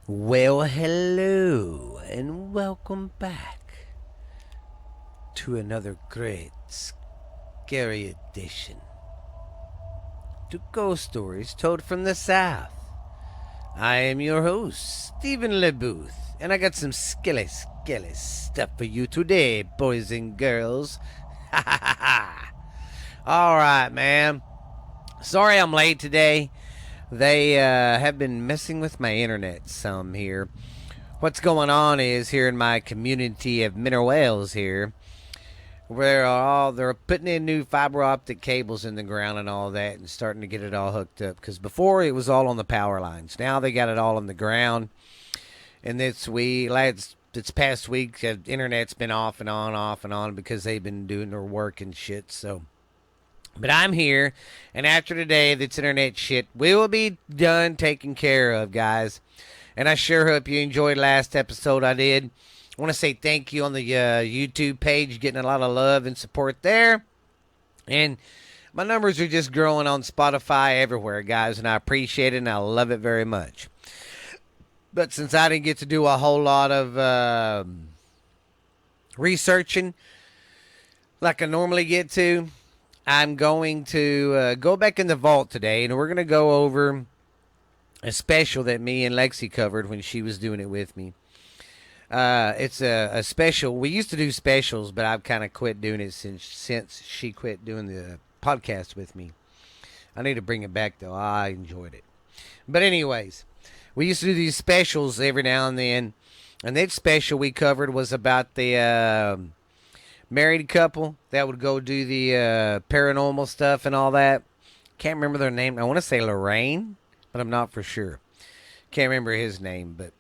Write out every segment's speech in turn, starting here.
Well, hello, and welcome back to another great, scary edition to Ghost Stories Told from the South. I am your host, Stephen LeBooth, and I got some skilly stuff for you today, boys and girls. Ha ha ha ha! Alright, man. Sorry I'm late today. They have been messing with my internet some here. What's going on is here in my community of mineral wells here, where they're putting in new fiber optic cables in the ground and all that, and starting to get it all hooked up. Because before it was all on the power lines, now they got it all on the ground. And this past week, internet's been off and on because they've been doing their work and shit. So, but I'm here, and after today, this internet shit will be done, taken care of, guys. And I sure hope you enjoyed last episode I did. I want to say thank you on the YouTube page, getting a lot of love and support there. And my numbers are just growing on Spotify everywhere, guys, and I appreciate it, and I love it very much. But since I didn't get to do a whole lot of researching like I normally get to, I'm going to go back in the vault today, and we're going to go over a special that me and Lexi covered when she was doing it with me. It's a special. We used to do specials, but I've kind of quit doing it since she quit doing the podcast with me. I need to bring it back, though. I enjoyed it. But anyways, we used to do these specials every now and then. And that special we covered was about the married couple that would go do the paranormal stuff and all that. Can't remember their name. I want to say Lorraine, but I'm not for sure. Can't remember his name, but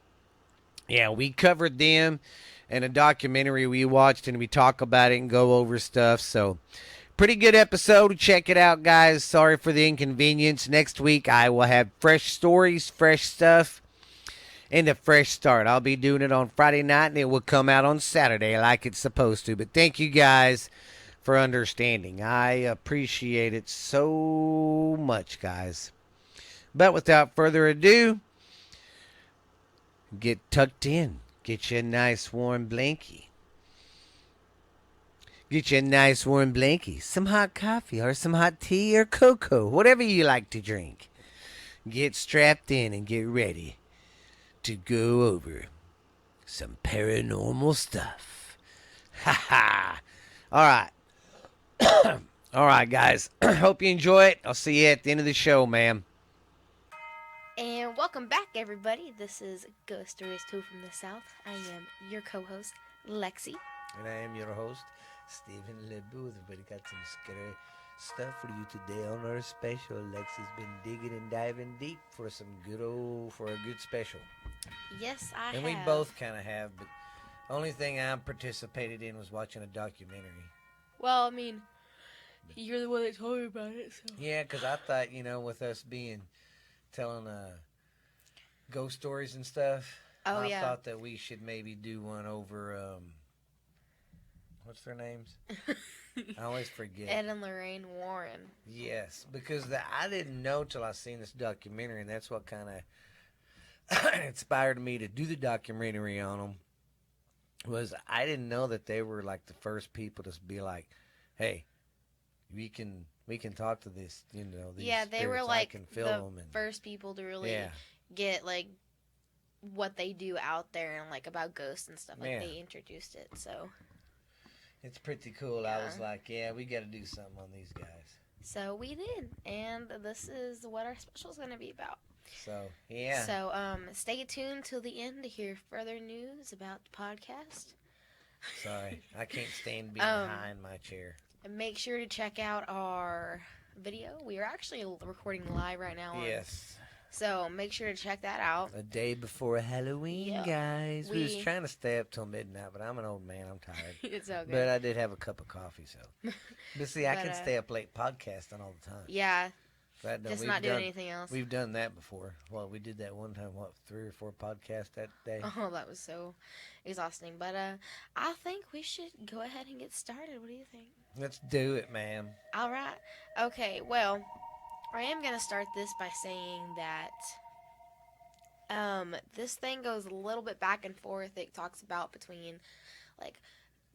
yeah, we covered them in a documentary we watched, and we talk about it and go over stuff. So, pretty good episode. Check it out, guys. Sorry for the inconvenience. Next week, I will have fresh stories, fresh stuff, and a fresh start. I'll be doing it on Friday night, and it will come out on Saturday like it's supposed to. But thank you guys for understanding. I appreciate it so much, guys. But without further ado, get tucked in. Get you a nice warm blankie. Get you a nice warm blankie. Some hot coffee or some hot tea or cocoa. Whatever you like to drink. Get strapped in and get ready to go over some paranormal stuff. Ha ha. Alright. Alright, guys. Hope you enjoy it. I'll see you at the end of the show, ma'am. And welcome back, everybody. This is Ghost Stories 2 from the South. I am your co-host, Lexi. And I am your host, Stephen LeBooth. We got some scary stuff for you today on our special. Lexi's been digging and diving deep for a good special. Yes, I have. And we both kind of have, but the only thing I participated in was watching a documentary. Well, I mean, you're the one that told me about it, so. Yeah, because I thought, with us telling ghost stories and stuff. I thought that we should maybe do one over what's their names? I always forget. Ed and Lorraine Warren. Yes, because I didn't know till I seen this documentary, and that's what kind of inspired me to do the documentary on them. Was I didn't know that they were like the first people to be like, "Hey, we can talk to this, these yeah, they spirits. Were like the and first people to really get like what they do out there and like about ghosts and stuff. Like they introduced it, so it's pretty cool. Yeah. I was like, yeah, we got to do something on these guys. So we did, and this is what our special is going to be about. So yeah. So stay tuned till the end to hear further news about the podcast. Sorry, I can't stand being behind my chair. And make sure to check out our video. We are actually recording live right now. Yes. So make sure to check that out. A day before Halloween, guys. We was trying to stay up till midnight, but I'm an old man. I'm tired. It's okay. But I did have a cup of coffee, so. But see, I can stay up late podcasting all the time. Yeah. Just not doing anything else. We've done that before. Well, we did that one time, 3 or 4 podcasts that day? Oh, that was so exhausting. But I think we should go ahead and get started. What do you think? Let's do it, ma'am. All right. Okay, well, I am going to start this by saying that This thing goes a little bit back and forth. It talks about between like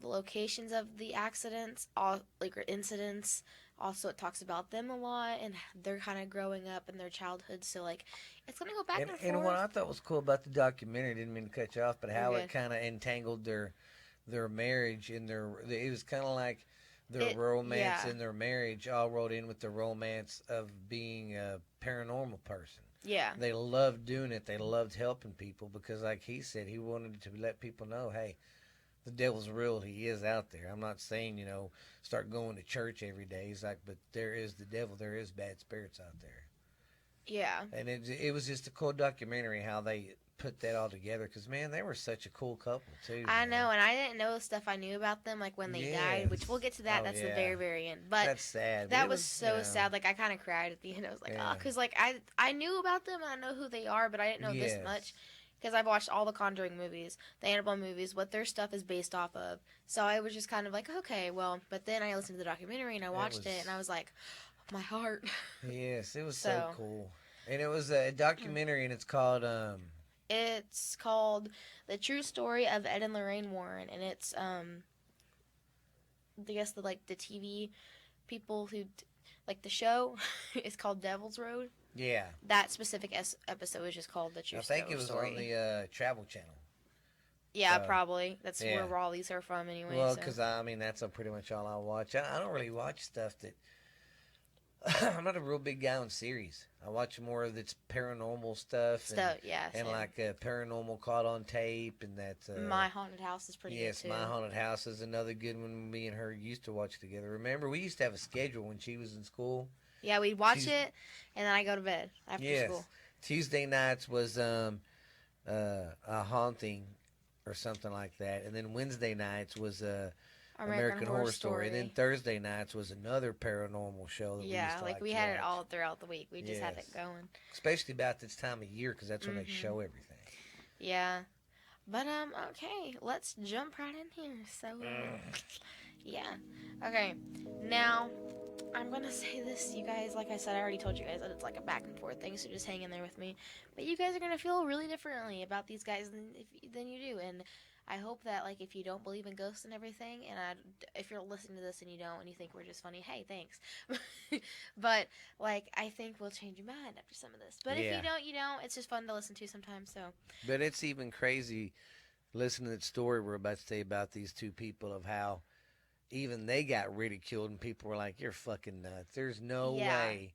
the locations of the accidents, all like or incidents. Also, it talks about them a lot and they're kind of growing up in their childhood. So like, it's gonna go back and And what forth. I thought was cool about the documentary, didn't mean to cut you off, but You're how it good. kind of entangled their marriage and it was kind of like their romance Yeah, in their marriage all rolled in with the romance of being a paranormal person. yeah, They loved doing it. They loved helping people because, like he said, he wanted to let people know, hey, the devil's real. He is out there. I'm not saying, start going to church every day. He's like, but there is the devil. There is bad spirits out there. yeah. And it was just a cool documentary how they put that all together. Because, man, they were such a cool couple, too, I man. know, and I didn't know the stuff I knew about them, like when they died, which we'll Yes. get to that. Oh, That's the yeah. very, very end. But That's sad. But that it was was, so sad. Like I kind of cried at the end. I was like, oh, yeah. because like I knew about them and I know who they are, but I didn't know this much. Yes. Because I've watched all the Conjuring movies, the Annabelle movies, what their stuff is based off of. So I was just kind of like, okay, well. But then I listened to the documentary and I It watched it and I was, was like, my heart. yes, it was so So cool. And it was a documentary, and it's called, it's called The True Story of Ed and Lorraine Warren, and it's I guess the TV people who like the show is called Devil's Road. yeah. That specific episode is just called The True I think it was Story. on the Travel Channel. Yeah, So, probably. That's yeah. where all these are from anyway. Well, So. because I mean, that's pretty much all I watch. I don't really watch stuff that. I'm not a real big guy on series. I watch more of that's paranormal stuff Yeah, and same. like paranormal caught on tape and that's My Haunted House is pretty yes, good too. My Haunted House is another good one. Me and her used to watch together. Remember, we used to have a schedule when she was in school. Yeah, we'd watch Tues- it, and then I go to bed after yes, school. Tuesday nights was a haunting or something like that, and then Wednesday nights was American Horror Story. And then Thursday nights was another paranormal show that we used to like we to had watch. it all throughout the week. We just had it Yes. going. Especially about this time of year because that's when they show everything. Yeah. But okay, let's jump right in here. So yeah. Okay. Now I'm gonna say this, you guys. Like I said, I already told you guys that it's like a back and forth thing, so just hang in there with me. But you guys are gonna feel really differently about these guys than you do, and I hope that like if you don't believe in ghosts and everything, and if you're listening to this and you don't, and you think we're just funny, hey, thanks. But like I think we'll change your mind after some of this. But if you don't, you don't. It's just fun to listen to sometimes. So. But it's even crazy listening to the story we're about to say about these two people of how even they got ridiculed and people were like, "You're fucking nuts. There's no way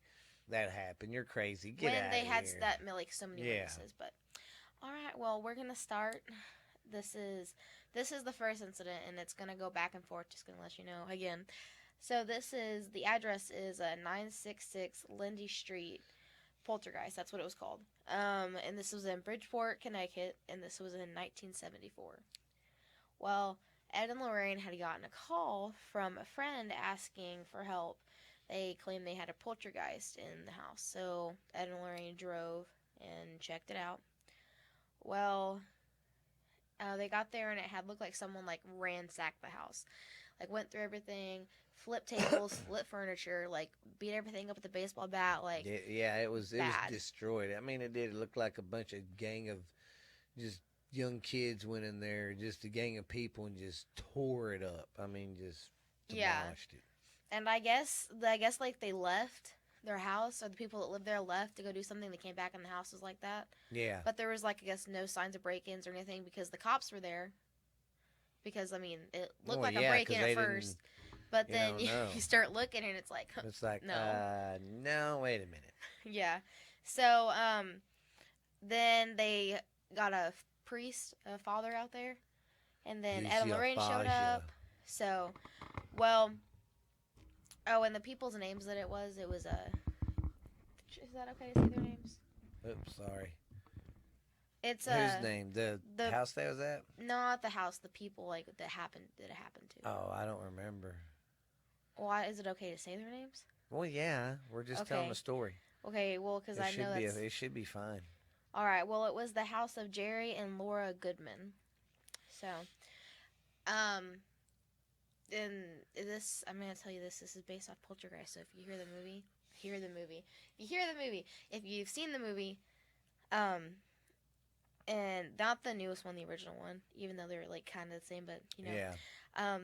that happened. You're crazy. Get out of here." When they had that like so many Yeah. witnesses, but all right, well we're gonna start. This is the first incident, and it's gonna go back and forth. Just gonna let you know again. So the address is 966 Lindy Street, Poltergeist. That's what it was called. And this was in Bridgeport, Connecticut, and this was in 1974. Well, Ed and Lorraine had gotten a call from a friend asking for help. They claimed they had a poltergeist in the house, so Ed and Lorraine drove and checked it out. Well, they got there and it had looked like someone like ransacked the house, like went through everything, flipped tables, flipped furniture, like beat everything up with a baseball bat, like Yeah, it was bad. destroyed. I mean, it did. It looked like a bunch of gang of just young kids went in there, just a gang of people, and just tore it up. I mean, just demolished it. And I guess like they left their house, or the people that lived there left to go do something. They came back and the house was like that. Yeah. But there was like I guess no signs of break-ins or anything because the cops were there. Because I mean, it looked like a break-in at first, but then you start looking and it's like it's like no, no, wait a minute. Yeah. So then they got a priest, a father out there, and then Ed and Lorraine showed up. So, well, oh, and the people's names that it was is that okay to say their names? Oops, sorry. It's whose name? The house that was at? Not the house. The people like that it happened to. Oh, I don't remember. Why is it okay to say their names? Well, yeah, we're just telling the story. Okay, well, because I know that's... It should be fine. All right, well, it was the house of Jerry and Laura Goodman. So, and this, I'm going to tell you this is based off Poltergeist, so if you hear the movie, hear the movie. If you hear the movie, if you've seen the movie, and not the newest one, the original one, even though they're like kind of the same, but Yeah.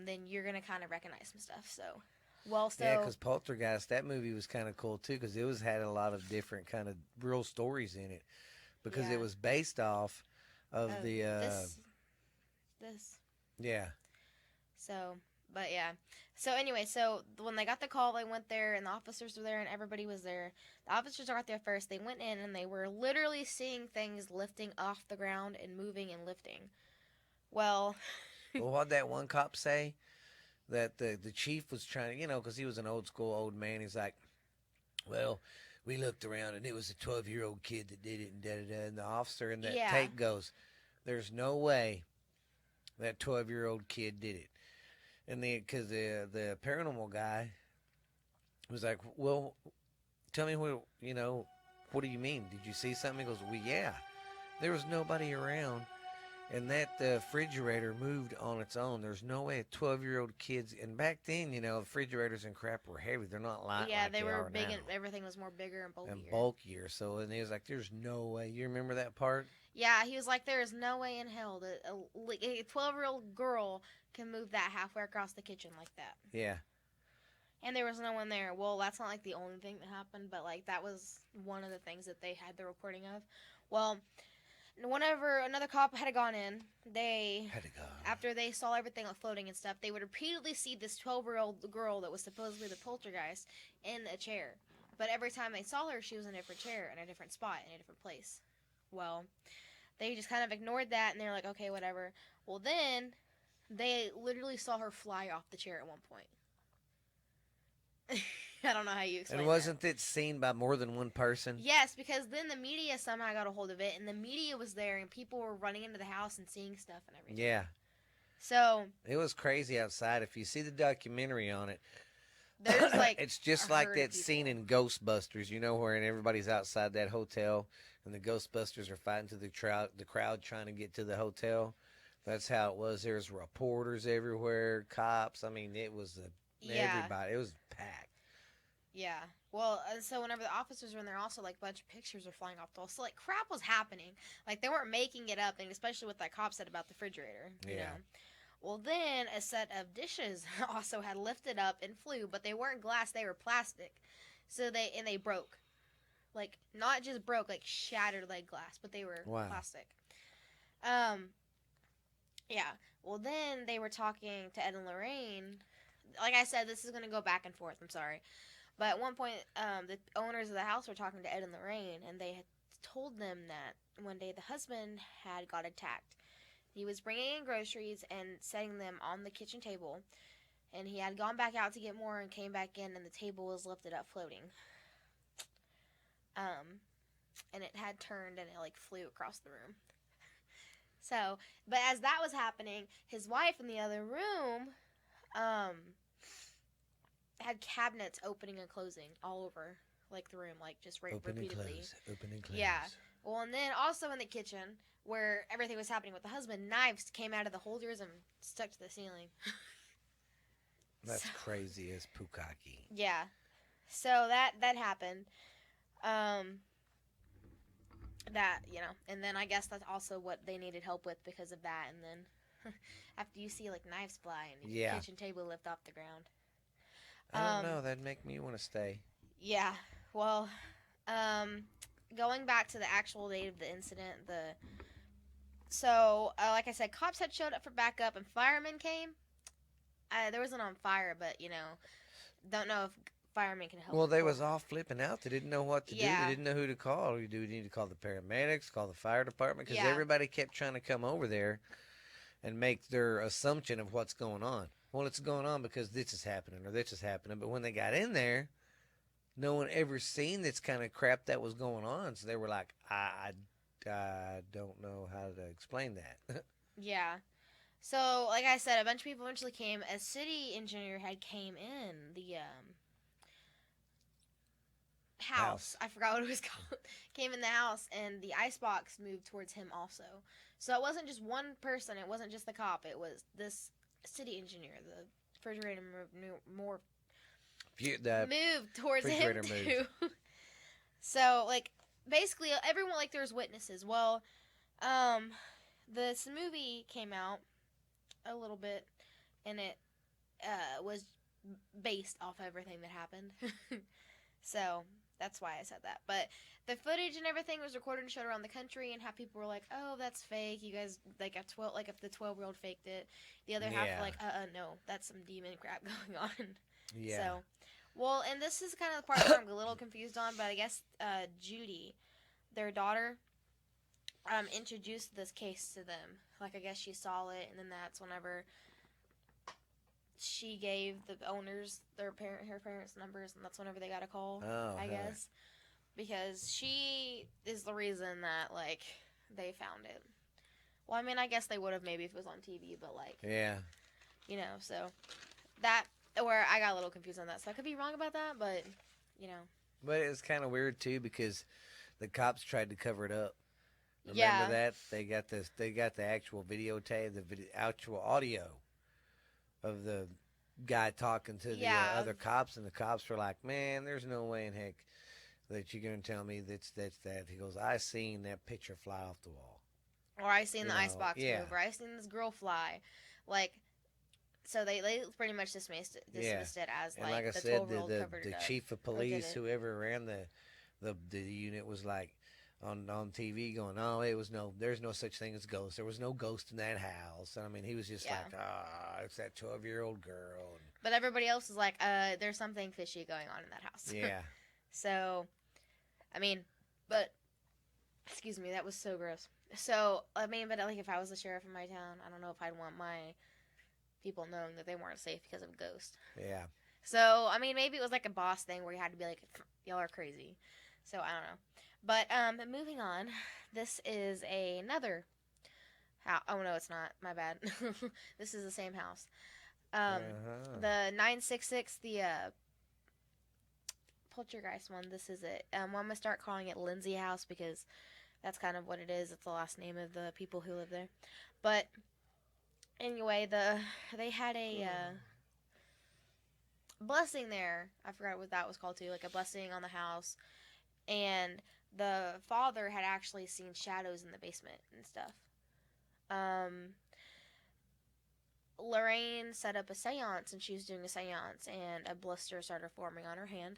then you're gonna kind of recognize some stuff. So, well, Yeah, so because Poltergeist, that movie was kind of cool too, because it was had a lot of different kind of real stories in it, because yeah, it was based off of the this. yeah. So, but yeah. So anyway, so when they got the call, they went there, and the officers were there, and everybody was there. The officers got there first. They went in, and they were literally seeing things lifting off the ground and moving and lifting. Well, Well, what that one cop say? That the chief was trying to, because he was an old school old man. He's like, well, we looked around and it was a 12-year-old kid that did it, and da da da. And the officer in that yeah, tape goes, "There's no way that 12-year-old kid did it." And because the paranormal guy was like, "Well, tell me what do you mean? Did you see something?" He goes, "Well, yeah, there was nobody around." And that refrigerator moved on its own. There's no way a 12-year-old kid's. And back then, refrigerators and crap were heavy. They're not light yeah, like they they were are big, now. and everything was more bigger and bulkier. And bulkier. So, and he was like, "There's no way." You remember that part? Yeah, he was like, "There is no way in hell that a 12-year-old girl can move that halfway across the kitchen like that." Yeah. And there was no one there. Well, that's not like the only thing that happened, but like that was one of the things that they had the reporting of. Well, whenever another cop had gone in, Had to go. after they saw everything like floating and stuff, they would repeatedly see this 12-year-old girl that was supposedly the poltergeist in a chair. But every time they saw her, she was in a different chair, in a different spot, in a different place. Well, they just kind of ignored that, and they're like, okay, whatever. Well, then they literally saw her fly off the chair at one point. I don't know how you explain And wasn't it seen by more than one person? Yes, because then the media somehow got a hold of it, and the media was there, and people were running into the house and seeing stuff and everything. Yeah. So it was crazy outside. If you see the documentary on it, there's like it's just like that scene in Ghostbusters, where everybody's outside that hotel, and the Ghostbusters are fighting to the crowd trying to get to the hotel. That's how it was. There's reporters everywhere, cops. I mean, it was everybody. It was packed. Yeah. Well, so whenever the officers were in there, also like a bunch of pictures were flying off the wall. So like crap was happening. Like they weren't making it up, and especially what that cop said about the refrigerator. You know? Well, then a set of dishes also had lifted up and flew, but they weren't glass; they were plastic. So they broke, like not just broke, like shattered like glass, but they were plastic. Yeah. Well, then they were talking to Ed and Lorraine. Like I said, this is gonna go back and forth. I'm sorry, but at one point, the owners of the house were talking to Ed and Lorraine, and they had told them that one day the husband had got attacked. He was bringing in groceries and setting them on the kitchen table, and he had gone back out to get more and came back in, and the table was lifted up floating. And it had turned, and it like flew across the room. So, but as that was happening, his wife in the other room, had cabinets opening and closing all over, like the room, like just repeatedly. Open and close. Yeah. Well, and then also in the kitchen, where everything was happening with the husband, knives came out of the holders and stuck to the ceiling. That's crazy as Pukaki. Yeah. So that happened. That, and then I guess that's also what they needed help with because of that. And then after you see like knives fly and the kitchen table lift off the ground. I don't know. That'd make me want to stay. Yeah. Well, going back to the actual date of the incident, like I said, cops had showed up for backup and firemen came. There wasn't on fire, but don't know if firemen can help. Well, they was all flipping out. They didn't know what to do. Yeah. They didn't know who to call. Do we need to call the paramedics, call the fire department? Because everybody kept trying to come over there and make their assumption of what's going on. Well, it's going on because this is happening or this is happening. But when they got in there, no one ever seen this kind of crap that was going on. So they were like, I don't know how to explain that. Yeah. So, like I said, a bunch of people eventually came. A city engineer had came in the house. I forgot what it was called. Came in the house, and the icebox moved towards him also. So it wasn't just one person. It wasn't just the cop. It was this city engineer. The refrigerator moved towards him too. So, like, basically, everyone, like, there's witnesses. Well, Um, this movie came out a little bit, and it was based off everything that happened. So that's why I said that. But the footage and everything was recorded and showed around the country, and how people were like, "Oh, that's fake. You guys like a 12, like if the 12-year-old faked it." The other half were Yeah. like, no, that's some demon crap going on." Yeah. So, well, and this is kind of the part where I'm a little confused on, but I guess Judy, their daughter, introduced this case to them. Like I guess she saw it, and then that's whenever she gave the owners her parents' numbers, and that's whenever they got a call. Oh, I huh. guess because she is the reason that like they found it. Well, I mean, I guess they would have maybe if it was on TV, but like Yeah. so that where I got a little confused on that. So I could be wrong about that, but you know, But it was kind of weird too because the cops tried to cover it up. Remember yeah, that they got this? They got the actual videotape, actual audio of the guy talking to the yeah, other cops, and the cops were like, "Man, there's no way in heck that you're gonna tell me that's that." He goes, "I seen that picture fly off the wall." or I seen You the know? icebox Yeah. move, or I seen this girl fly, like. So they pretty much Yeah. dismissed it as And like I like the said, 12-year-old covered the it up chief of or did police, it. whoever ran the unit, was like on TV going, "Oh, it was there's no such thing as ghosts. There was no ghost in that house." And I mean, he was just Yeah. like, it's that 12-year-old girl. And But everybody else is like, there's something fishy going on in that house. yeah, So, I mean, but excuse me, that was so gross. So, I mean, but like if I was the sheriff in my town, I don't know if I'd want my people knowing that they weren't safe because of a ghost. yeah. So, I mean, maybe it was like a boss thing where you had to be like, y'all are crazy. So, I don't know. But moving on, this is another house. Oh no, it's not. My bad. This is the same house. Um, Uh-huh. the 966, the Poltergeist one. This is it. I'm gonna start calling it Lindsay House because that's kind of what it is. It's the last name of the people who live there. But anyway, they had a blessing there. I forgot what that was called too. Like a blessing on the house, and the father had actually seen shadows in the basement and stuff. Um, Lorraine set up a seance, and she was doing a seance, and a blister started forming on her hand.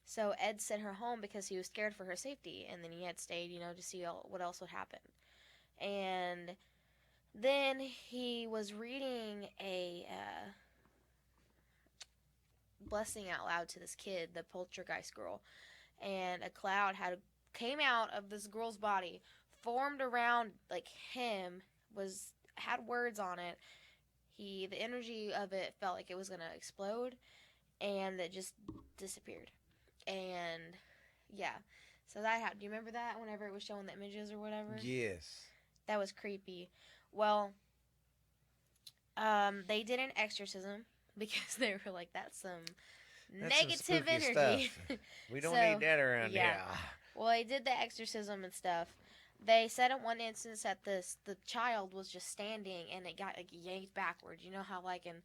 So Ed sent her home because he was scared for her safety, and then he had stayed, to see what else would happen. And then he was reading a blessing out loud to this kid, the poltergeist girl, and a cloud came out of this girl's body, formed around like him, had words on it. The energy of it felt like it was gonna explode, and it just disappeared. And yeah, so that happened. Do you remember that whenever it was showing the images or whatever? Yes. That was creepy. Well, they did an exorcism because they were like, that's some That's some negative spooky energy. stuff. We don't So, need that around yeah. here. Well, they did the exorcism and stuff. They said in one instance that the child was just standing and it got like yanked backwards. You know how like in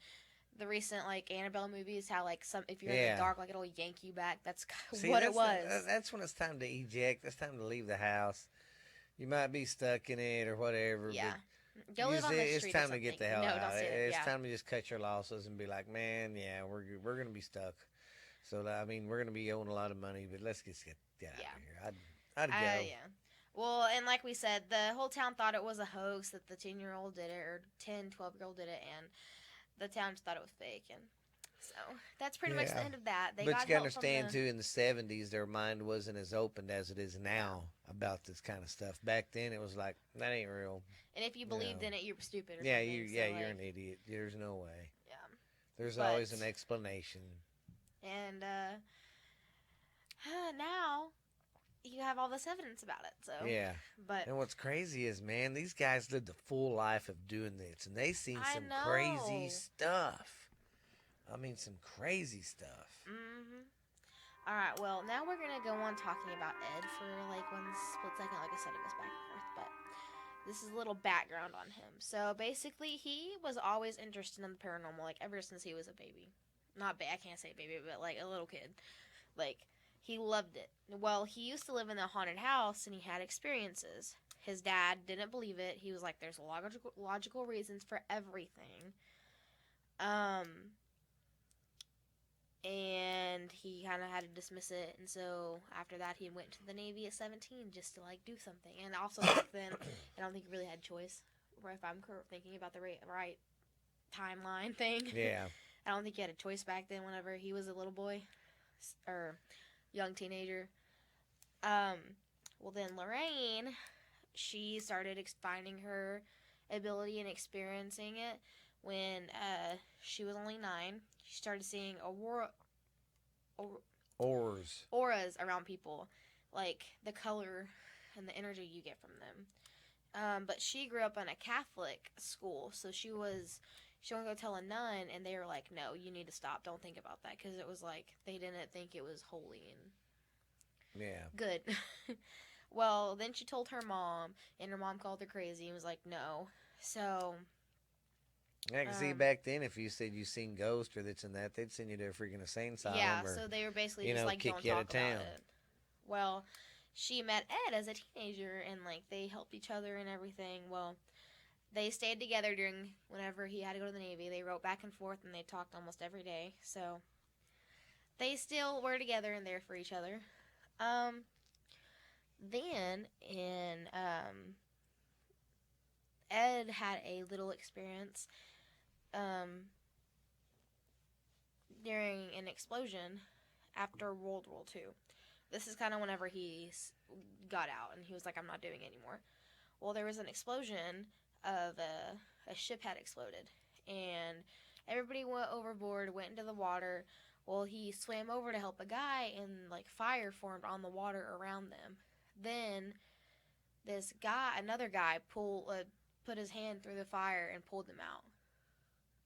the recent like Annabelle movies, how like if you're in Yeah. the dark, like it'll yank you back. That's See, what it was. That's when it's time to eject. It's time to leave the house. You might be stuck in it or whatever. Yeah. But Go live on the it's street or time to something. get the hell No, out. don't say that. It's Yeah. time to just cut your losses and be like, man, yeah, we're gonna be stuck. So I mean, we're gonna be owing a lot of money, but let's just get out Yeah. of here. I'd go. Yeah. Well, and like we said, the whole town thought it was a hoax that the 10-year-old did it, or 10, 12-year-old did it, and the town just thought it was fake. And so that's pretty much the end of that. They But got you can help from understand the. too, in the '70s, their mind wasn't as open as it is now about this kind of stuff. Back then, it was like that ain't real. And if you believed in it, you were stupid or Yeah, something. you're an idiot. There's no way. Yeah. There's But, always an explanation. And now you have all this evidence about it. So Yeah. But And what's crazy is, man, these guys lived a full life of doing this, and they seen I some know. crazy stuff. I mean, some crazy stuff. All right. Well, now we're gonna go on talking about Ed for like one split second. Like I said, it goes back and forth, but this is a little background on him. So basically, he was always interested in the paranormal, like ever since he was a baby. I can't say baby, but like a little kid. Like he loved it. Well, he used to live in a haunted house, and he had experiences. his dad didn't believe it. He was like, there's logical reasons for everything. And he kind of had to dismiss it. And so after that, he went to the Navy at 17 just to like do something. And also back then, I don't think he really had choice. Or if I'm thinking about the right timeline thing, Yeah. I don't think he had a choice back then. Whenever he was a little boy or young teenager. Well, then Lorraine, she started finding her ability and experiencing it when she was only 9. She started seeing auras around people, like the color and the energy you get from them. But she grew up in a Catholic school, so she wanted to go tell a nun, and they were like, no, you need to stop. Don't think about that, because it was like they didn't think it was holy and good. Well, then she told her mom, and her mom called her crazy and was like, no. So... Yeah, because see, back then, if you said you seen ghosts or this and that, they'd send you to a freaking insane asylum. Yeah, or, so they were basically just like, kick don't you out talk of town. about it. Well, she met Ed as a teenager, and like they helped each other and everything. Well, they stayed together during whenever he had to go to the Navy. They wrote back and forth, and they talked almost every day. So they still were together and there for each other. Then Ed had a little experience during an explosion after World War II. This is kind of whenever he got out and he was like, I'm not doing it anymore. Well, there was an explosion of a ship had exploded, and everybody went overboard, went into the water. Well, he swam over to help a guy, and like fire formed on the water around them. Then another guy put his hand through the fire and pulled them out.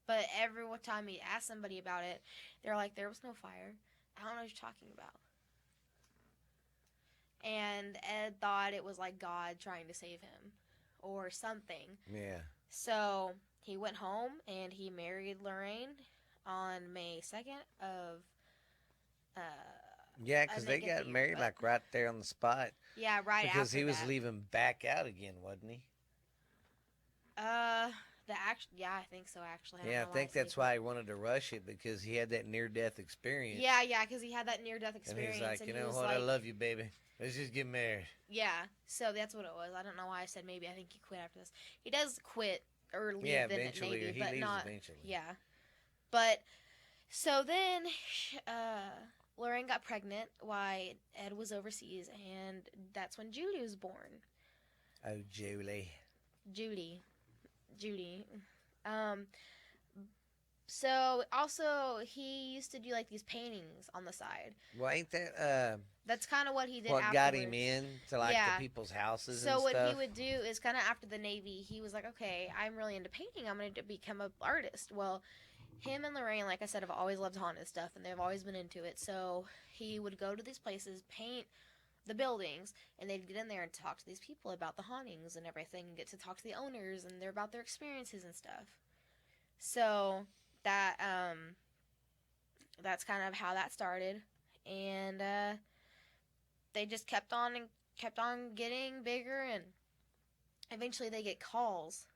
But every time he asked somebody about it, they're like, there was no fire. I don't know what you're talking about. And Ed thought it was like God trying to save him or something. Yeah. So he went home and he married Lorraine on May 2nd of... yeah, because they got married like right there on the spot. Yeah, right after that. Because he was leaving back out again, wasn't he? Yeah, I think so, actually. I think that's why he wanted to rush it, because he had that near-death experience. Yeah, because he had that near-death experience. And he's like, you know what, I love you, baby. Let's just get married. Yeah, so that's what it was. I don't know why I said maybe. I think he quit after this. He does quit or leave the Navy, but not... eventually. Yeah. But, so then, Lorraine got pregnant while Ed was overseas, and that's when Julie was born. Oh, Julie. Judy. So also he used to do like these paintings on the side. Well, ain't that that's kind of what he did. What afterwards. got him in to like the people's houses and stuff? So what he would do is kind of after the Navy, he was like, okay, I'm really into painting. I'm going to become an artist. Well, him and Lorraine, like I said, have always loved haunted stuff, and they've always been into it. So he would go to these places, paint the buildings, and they'd get in there and talk to these people about the hauntings and everything, and get to talk to the owners and about their experiences and stuff. So that that's kind of how that started, and they just kept on getting bigger, and eventually they get calls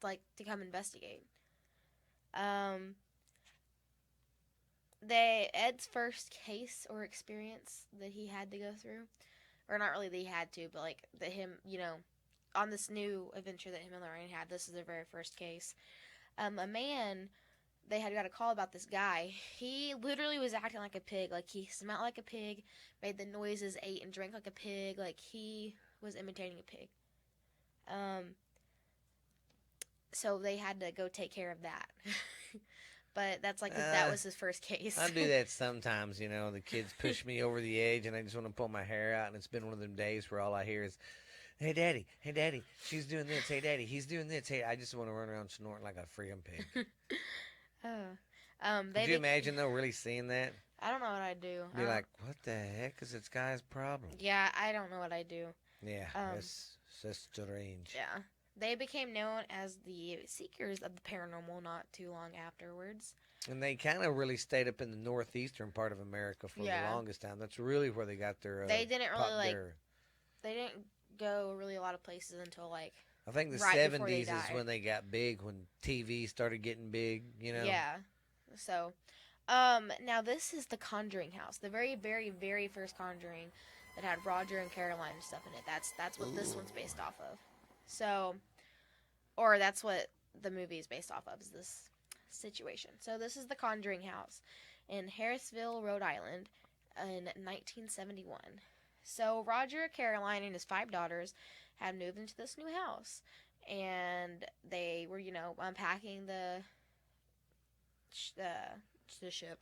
like to come investigate. Ed's first case or experience that he had to go through, or not really that he had to, but like on this new adventure that him and Lorraine had, this is their very first case. A man, they had got a call about this guy. He literally was acting like a pig. Like, he smelled like a pig, made the noises, ate and drank like a pig. Like, he was imitating a pig. So they had to go take care of that. But that's like, that was his first case. I do that sometimes, the kids push me over the edge and I just want to pull my hair out, and it's been one of them days where all I hear is, hey daddy, she's doing this, hey daddy, he's doing this, hey, I just want to run around snorting like a freaking pig. Could you imagine though really seeing that? I don't know what I'd do. Be like, what the heck is this guy's problem? Yeah, I don't know what I'd do. Yeah, that's strange. Yeah. They became known as the Seekers of the Paranormal not too long afterwards. And they kind of really stayed up in the northeastern part of America for the longest time. That's really where they got their... they didn't really, they didn't go really a lot of places until like I think the right before they 70s is die. when they got big, when TV started getting big, you know? Yeah. So, now this is the Conjuring house, the very, very, very first Conjuring that had Roger and Caroline and stuff in it. That's what this one's based off of. So, or that's what the movie is based off of. Is this situation? So this is the Conjuring house in Harrisville, Rhode Island, in 1971. So Roger, Caroline, and his 5 daughters had moved into this new house, and they were, unpacking the ship,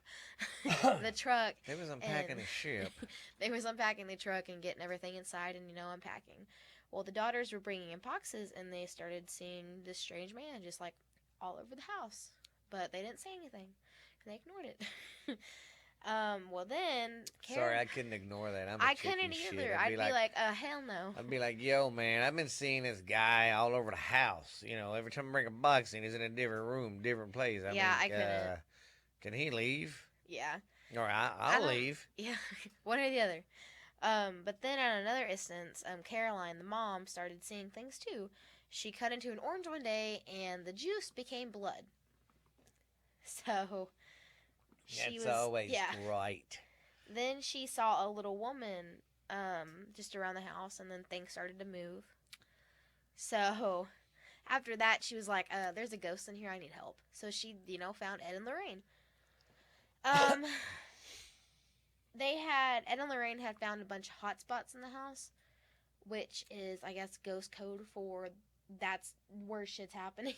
the truck. They was unpacking a ship. They was unpacking the truck and getting everything inside, and unpacking. Well, the daughters were bringing in boxes, and they started seeing this strange man just like all over the house, but they didn't say anything. They ignored it. Well then, Sorry, I couldn't ignore that. I couldn't either. I'd be like, hell no. I'd be like, yo, man, I've been seeing this guy all over the house. Every time I bring a box in, he's in a different room, different place. I couldn't. Can he leave? Yeah. Or I'll leave. Yeah, one or the other. But then on another instance, Caroline, the mom, started seeing things too. She cut into an orange one day, and the juice became blood. So That's always right. Then she saw a little woman just around the house, and then things started to move. So after that, she was like, there's a ghost in here, I need help. So she, found Ed and Lorraine. Ed and Lorraine had found a bunch of hot spots in the house, which is, I guess, ghost code for that's where shit's happening.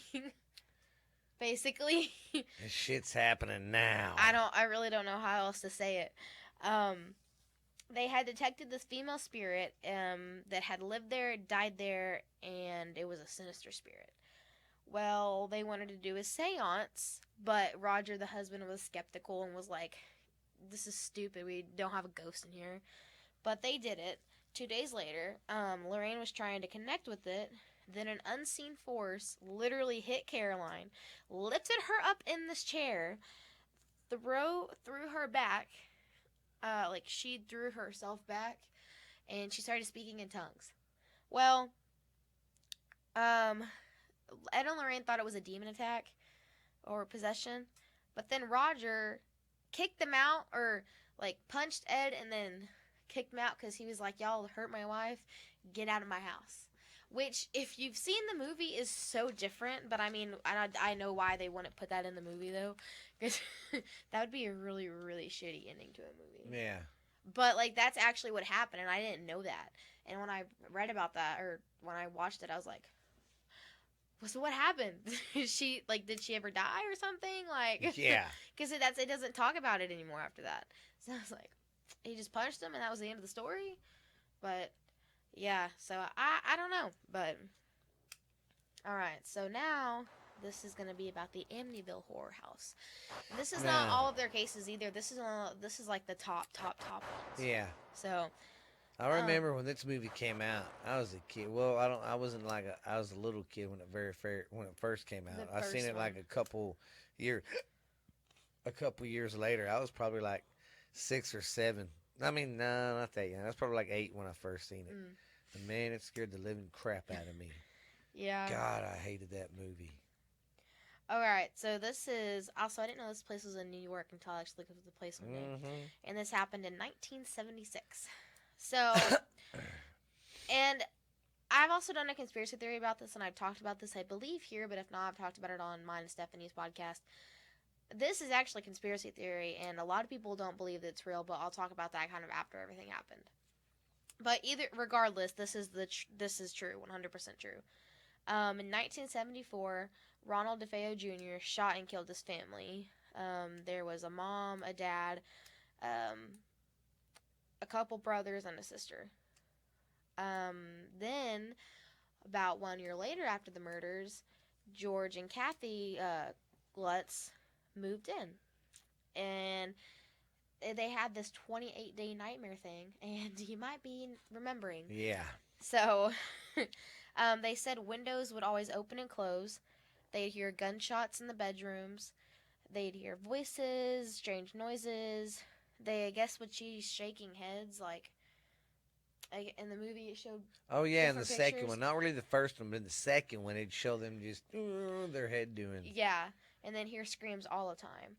Basically. This shit's happening now. I really don't know how else to say it. They had detected this female spirit that had lived there, died there, and it was a sinister spirit. Well, they wanted to do a seance, but Roger, the husband, was skeptical and was like, this is stupid, we don't have a ghost in here. But they did it. 2 days later, Lorraine was trying to connect with it. Then an unseen force literally hit Caroline, lifted her up in this chair, threw her back, like she threw herself back, and she started speaking in tongues. Well, Ed and Lorraine thought it was a demon attack or possession, but then Roger kicked them out, or like punched Ed and then kicked him out because he was like, y'all hurt my wife, get out of my house. Which, if you've seen the movie, is so different. But I mean, I know why they wouldn't put that in the movie, though. Because that would be a really, really shitty ending to a movie. Yeah. But, like, that's actually what happened, and I didn't know that. And when I read about that, or when I watched it, I was like, well, so what happened? Did she ever die or something? Like, yeah. Because it doesn't talk about it anymore after that. So I was like, he just punched him, and that was the end of the story? But... yeah, so I don't know, but alright, so now this is going to be about the Amityville Horror House. This is not all of their cases either. This is like the top ones. Yeah. So I remember when this movie came out. I was a kid. Well, I wasn't like I was a little kid when it first came out. I seen it like a couple years later. I was probably like 6 or 7. I mean, no, not that young. I was probably like 8 when I first seen it. And man, it scared the living crap out of me. Yeah. God, I hated that movie. Alright, so this is... also, I didn't know this place was in New York until I actually looked at the place one day. And this happened in 1976. So... and I've also done a conspiracy theory about this, and I've talked about this, I believe, here, but if not, I've talked about it on mine and Stephanie's podcast. This is actually conspiracy theory, and a lot of people don't believe that it's real, but I'll talk about that kind of after everything happened. But regardless, this is true, 100% true. In 1974, Ronald DeFeo Jr. shot and killed his family. There was a mom, a dad, a couple brothers, and a sister. Then, about 1 year later after the murders, George and Kathy Glutz moved in, and they had this 28-day nightmare thing, and you might be remembering. Yeah. So, they said windows would always open and close. They'd hear gunshots in the bedrooms. They'd hear voices, strange noises. They, I guess, would see shaking heads, like, Like in the movie, it showed Oh yeah, in the different second pictures. one, not really the first one, but in the second one, it'd show them just their head doing. Yeah, and then hear screams all the time.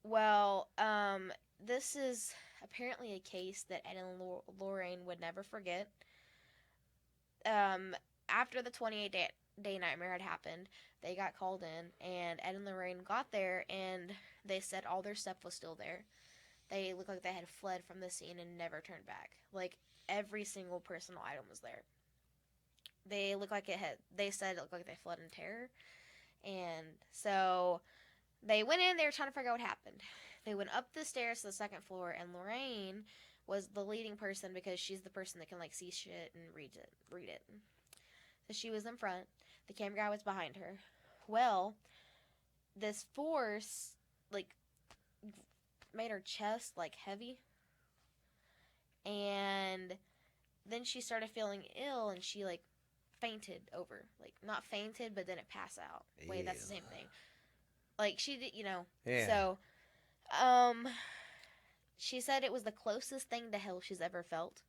Well, this is apparently a case that Ed and Lorraine would never forget. Um, After the 28-day nightmare had happened, they got called in, and Ed and Lorraine got there, and they said all their stuff was still there. They looked like they had fled from the scene and never turned back. Like every single personal item was there. They looked like it had. They said it looked like they fled in terror, and so they went in. They were trying to figure out what happened. They went up the stairs to the second floor, and Lorraine was the leading person because she's the person that can like see shit and read it. So she was in front. The camera guy was behind her. Well, this force like made her chest like heavy, and then she started feeling ill, and she like fainted over. Like not fainted, but then it passed out. Wait, that's the same thing. Like she did, Yeah. So, she said it was the closest thing to hell she's ever felt.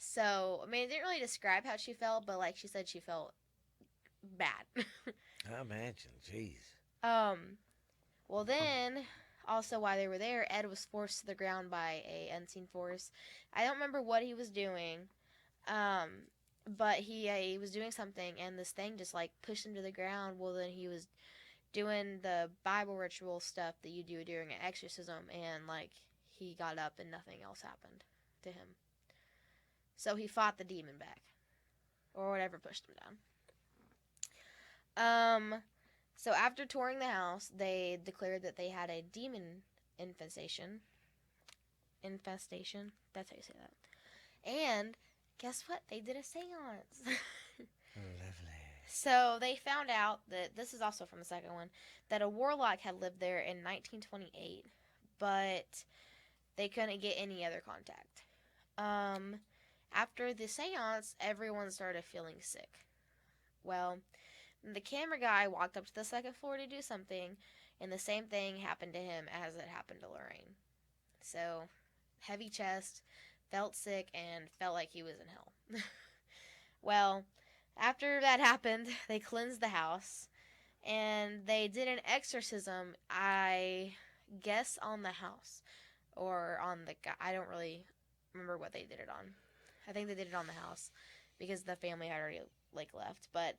So, I mean, it didn't really describe how she felt, but like she said, she felt bad. I imagine, jeez. Well, then also while they were there, Ed was forced to the ground by a unseen force. I don't remember what he was doing, but he was doing something, and this thing just like pushed him to the ground. Well, then he was doing the Bible ritual stuff that you do during an exorcism, and like he got up and nothing else happened to him. So he fought the demon back, or whatever pushed him down. So after touring the house, they declared that they had a demon infestation. Infestation. That's how you say that. And guess what? They did a seance. Lovely. So they found out that, this is also from the second one, that a warlock had lived there in 1928, but they couldn't get any other contact. After the seance, everyone started feeling sick. Well, the camera guy walked up to the second floor to do something, and the same thing happened to him as it happened to Lorraine. So, heavy chest, felt sick, and felt like he was in hell. Well, after that happened, they cleansed the house, and they did an exorcism, I guess, on the house. Or on the guy. I don't really remember what they did it on. I think they did it on the house, because the family had already, like, left. But,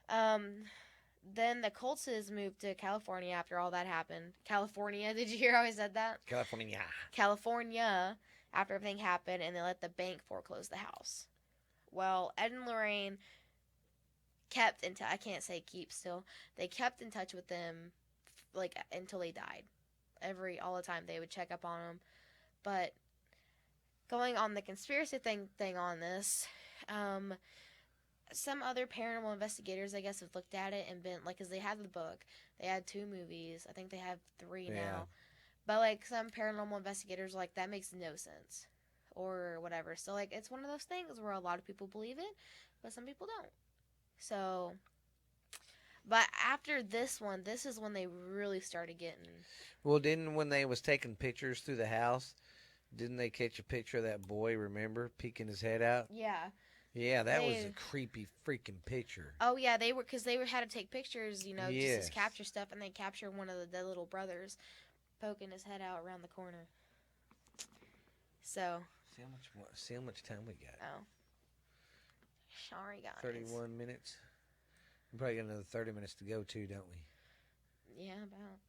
then the Coltses moved to California after all that happened. California, did you hear how I said that? California. California, after everything happened, and they let the bank foreclose the house. Well, Ed and Lorraine kept in touch. I can't say keep still. They kept in touch with them, like, until they died. All the time they would check up on them. But going on the conspiracy thing on this, some other paranormal investigators, I guess, have looked at it and been like, because they had the book, they had 2 movies, I think they have 3 now, but like some paranormal investigators are like, that makes no sense, or whatever. So like, it's one of those things where a lot of people believe it, but some people don't. So, but after this one, this is when they really started getting. Well, when they was taking pictures through the house, didn't they catch a picture of that boy? Remember, peeking his head out? Yeah. Yeah, that was a creepy freaking picture. Oh yeah, because they had to take pictures, Yes. just to capture stuff, and they captured one of the dead little brothers poking his head out around the corner. So. See how much time we got. Oh. Sorry, guys. 31 minutes. We probably got another 30 minutes to go too, don't we? Yeah, about.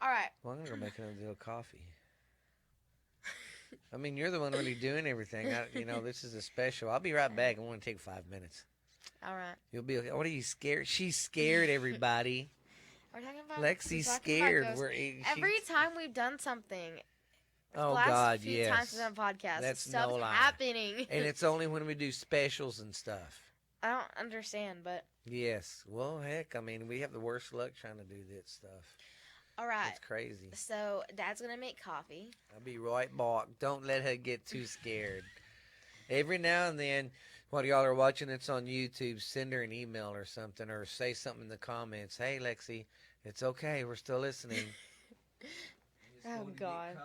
All right. Well, I'm gonna go make another little coffee. I mean, you're the one really doing everything. This is a special. I'll be right back. I want to take 5 minutes. All right. You'll be okay. What are you scared? She's scared, everybody. We're talking about. Lexi's scared. Every time we've done something. Oh, the last God, few yes. times we've done podcasts, That's stuff's no lie. happening. And it's only when we do specials and stuff. I don't understand, but. Yes. Well, heck, I mean, we have the worst luck trying to do that stuff. All right. It's crazy. So, Dad's going to make coffee. I'll be right back. Don't let her get too scared. Every now and then, while y'all are watching this on YouTube, send her an email or something, or say something in the comments. Hey, Lexi, it's okay. We're still listening. Oh, God.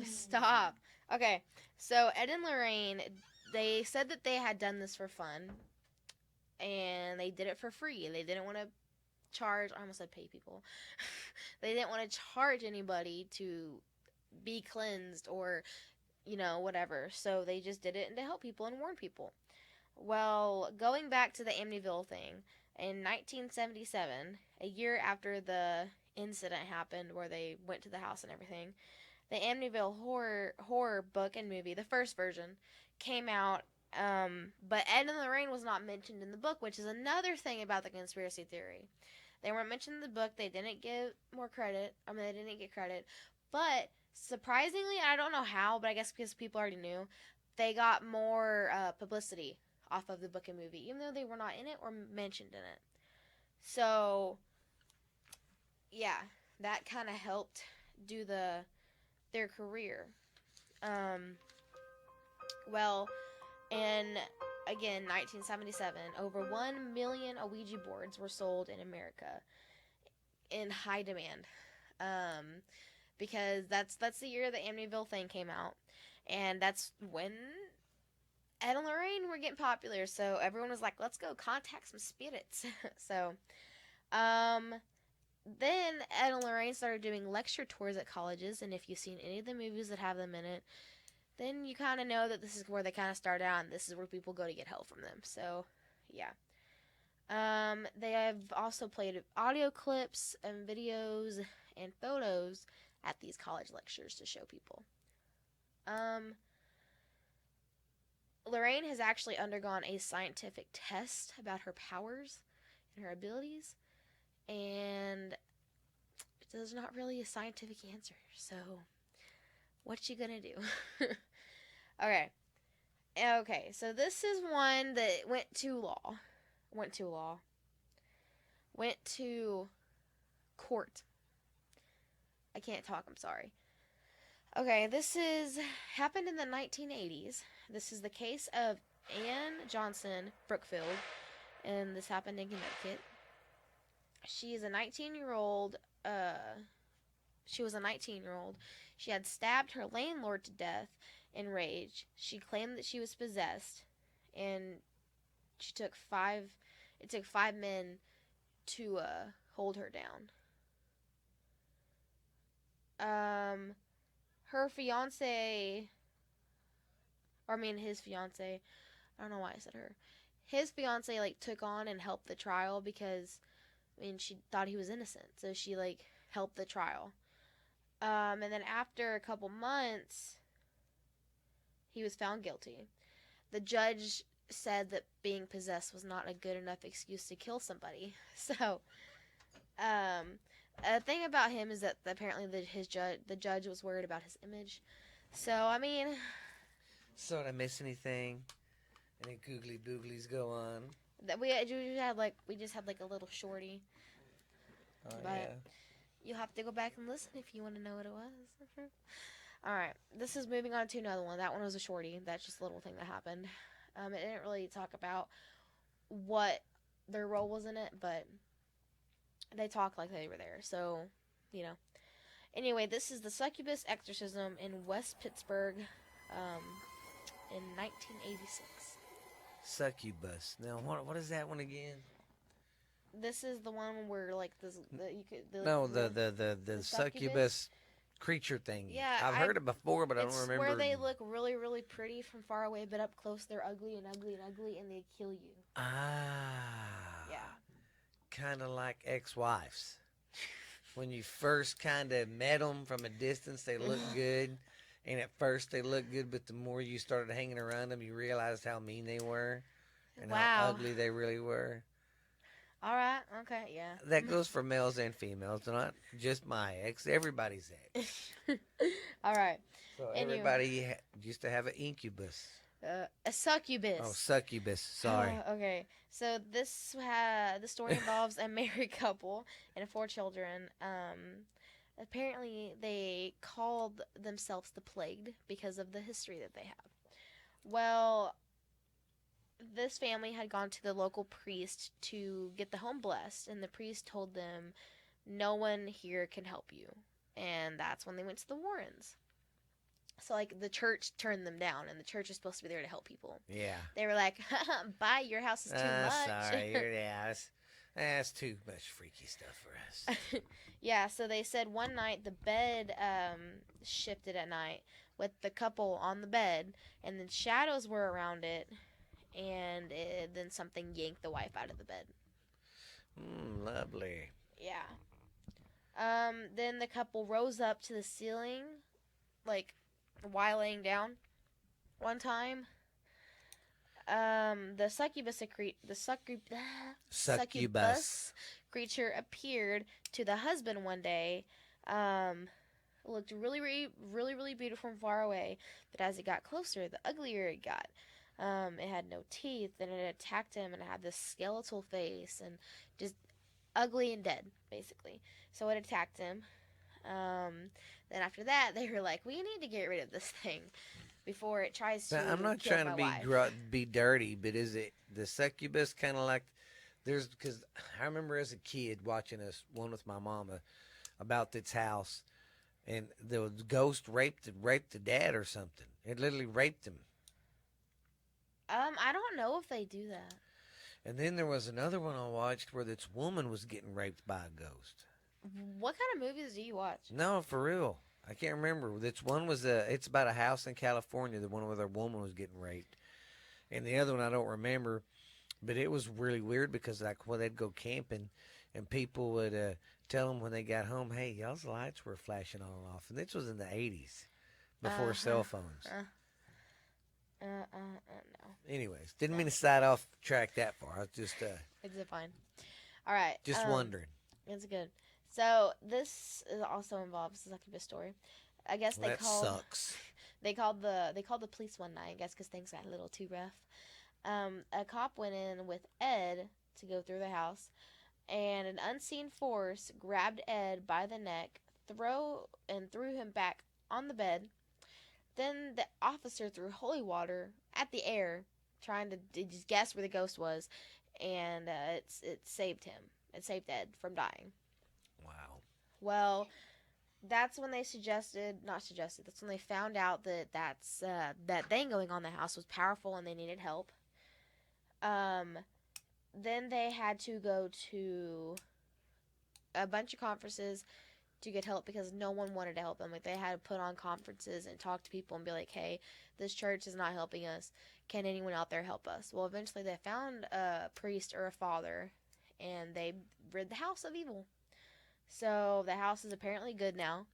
Stop. Okay, so Ed and Lorraine, they said that they had done this for fun, and they did it for free. They didn't want to charge. I almost said pay people. They didn't want to charge anybody to be cleansed or whatever. So they just did it to help people and warn people. Well, going back to the Amityville thing, in 1977, a year after the incident happened where they went to the house and everything, the Amityville horror book and movie, the first version, came out. But Ed and Lorraine was not mentioned in the book, which is another thing about the conspiracy theory. They weren't mentioned in the book. They didn't give more credit. I mean, they didn't get credit. But surprisingly, I don't know how, but I guess because people already knew, they got more publicity off of the book and movie, even though they were not in it or mentioned in it. So, yeah, that kind of helped do their career. Um, well, in again 1977, over 1 million Ouija boards were sold in America in high demand. Because that's the year the Amityville thing came out, and that's when Ed and Lorraine were getting popular. So everyone was like, "Let's go contact some spirits." So, then Ed and Lorraine started doing lecture tours at colleges, and if you've seen any of the movies that have them in it, then you kind of know that this is where they kind of start out, and this is where people go to get help from them. So, yeah. They have also played audio clips and videos and photos at these college lectures to show people. Lorraine has actually undergone a scientific test about her powers and her abilities, and there's not really a scientific answer. So, what you gonna do? Okay. Okay, so this is one that went to court. I can't talk, I'm sorry. Okay, this is happened in the 1980s. This is the case of Anne Johnson Brookfield, and this happened in Connecticut. She is a 19-year-old. She was a 19-year-old. She had stabbed her landlord to death in rage. She claimed that she was possessed, and she took five. It took 5 men to hold her down. Her fiance, or I mean his fiance. I don't know why I said her. His fiance took on and helped the trial because she thought he was innocent, so she helped the trial. And then after a couple months, he was found guilty. The judge said that being possessed was not a good enough excuse to kill somebody. So, a thing about him is that apparently the judge was worried about his image. So, I mean, So did I miss anything? Any googly booglies go on? that we just had a little shorty. Oh, But yeah. you'll have to go back and listen if you want to know what it was. Alright, this is moving on to another one. That one was a shorty. That's just a little thing that happened. It didn't really talk about what their role was in it, but they talked like they were there. So, Anyway, this is the succubus exorcism in West Pittsburgh in 1986. Succubus. Now, what is that one again? This is the one where The succubus creature thing. Yeah, I've heard it before, but I don't remember. It's where they look really, really pretty from far away, but up close they're ugly and ugly and ugly, and they kill you. Ah. Yeah. Kind of like ex-wives. When you first kind of met them from a distance, they look good. And at first they look good, but the more you started hanging around them, you realized how mean they were. And how ugly they really were. All right. Okay. Yeah. That goes for males and females, not just my ex. Everybody's ex. All right. So everybody used to have an incubus. A succubus. Oh, succubus. Sorry. Okay. So the story involves a married couple and 4 children. Apparently they called themselves the Plagued because of the history that they have. Well, this family had gone to the local priest to get the home blessed, and the priest told them, "No one here can help you." And that's when they went to the Warrens. So like the church turned them down, and the church is supposed to be there to help people. Yeah. They were like, "Bye, your house is too much." Sorry. Yeah, that's too much freaky stuff for us. Yeah, so they said one night the bed shifted at night with the couple on the bed, and then shadows were around it, and then something yanked the wife out of the bed. Lovely. Yeah. Then the couple rose up to the ceiling, like while laying down. One time, the succubus creature appeared to the husband one day. Looked really beautiful from far away, but as it got closer, the uglier it got. It had no teeth, and it attacked him, and it had this skeletal face, and just ugly and dead, basically. So it attacked him. Then after that, they were like, "We need to get rid of this thing before it tries to." Now, I'm not kill trying my to wife. be dirty, but is it the succubus kind of like there's because I remember as a kid watching one with my mama about this house, and the ghost raped the dad or something. It literally raped him. I don't know if they do that. And then there was another one I watched where this woman was getting raped by a ghost. What kind of movies do you watch? No, for real. I can't remember. This one was it's about a house in California, the one where the woman was getting raped. And the other one I don't remember, but it was really weird because like when they'd go camping and people would tell them when they got home, "Hey, y'all's lights were flashing on and off." And this was in the 80s before cell phones. No. Anyways, didn't mean to side off track that far. I was just It's fine. All right. just wondering. It's good. So this also involves a succubus story. I guess Well, that sucks. They called the police one night. I guess because things got a little too rough. A cop went in with Ed to go through the house, and an unseen force grabbed Ed by the neck, threw him back on the bed. Then the officer threw holy water at the air, trying to just guess where the ghost was, and it saved him. It saved Ed from dying. Wow. Well, that's when that's when they found out that that thing going on in the house was powerful and they needed help. Then they had to go to a bunch of conferences to get help because no one wanted to help them. Like they had to put on conferences and talk to people and be like, "Hey, this church is not helping us. Can anyone out there help us?" Well, eventually they found a priest or a father, and they rid the house of evil. So the house is apparently good now.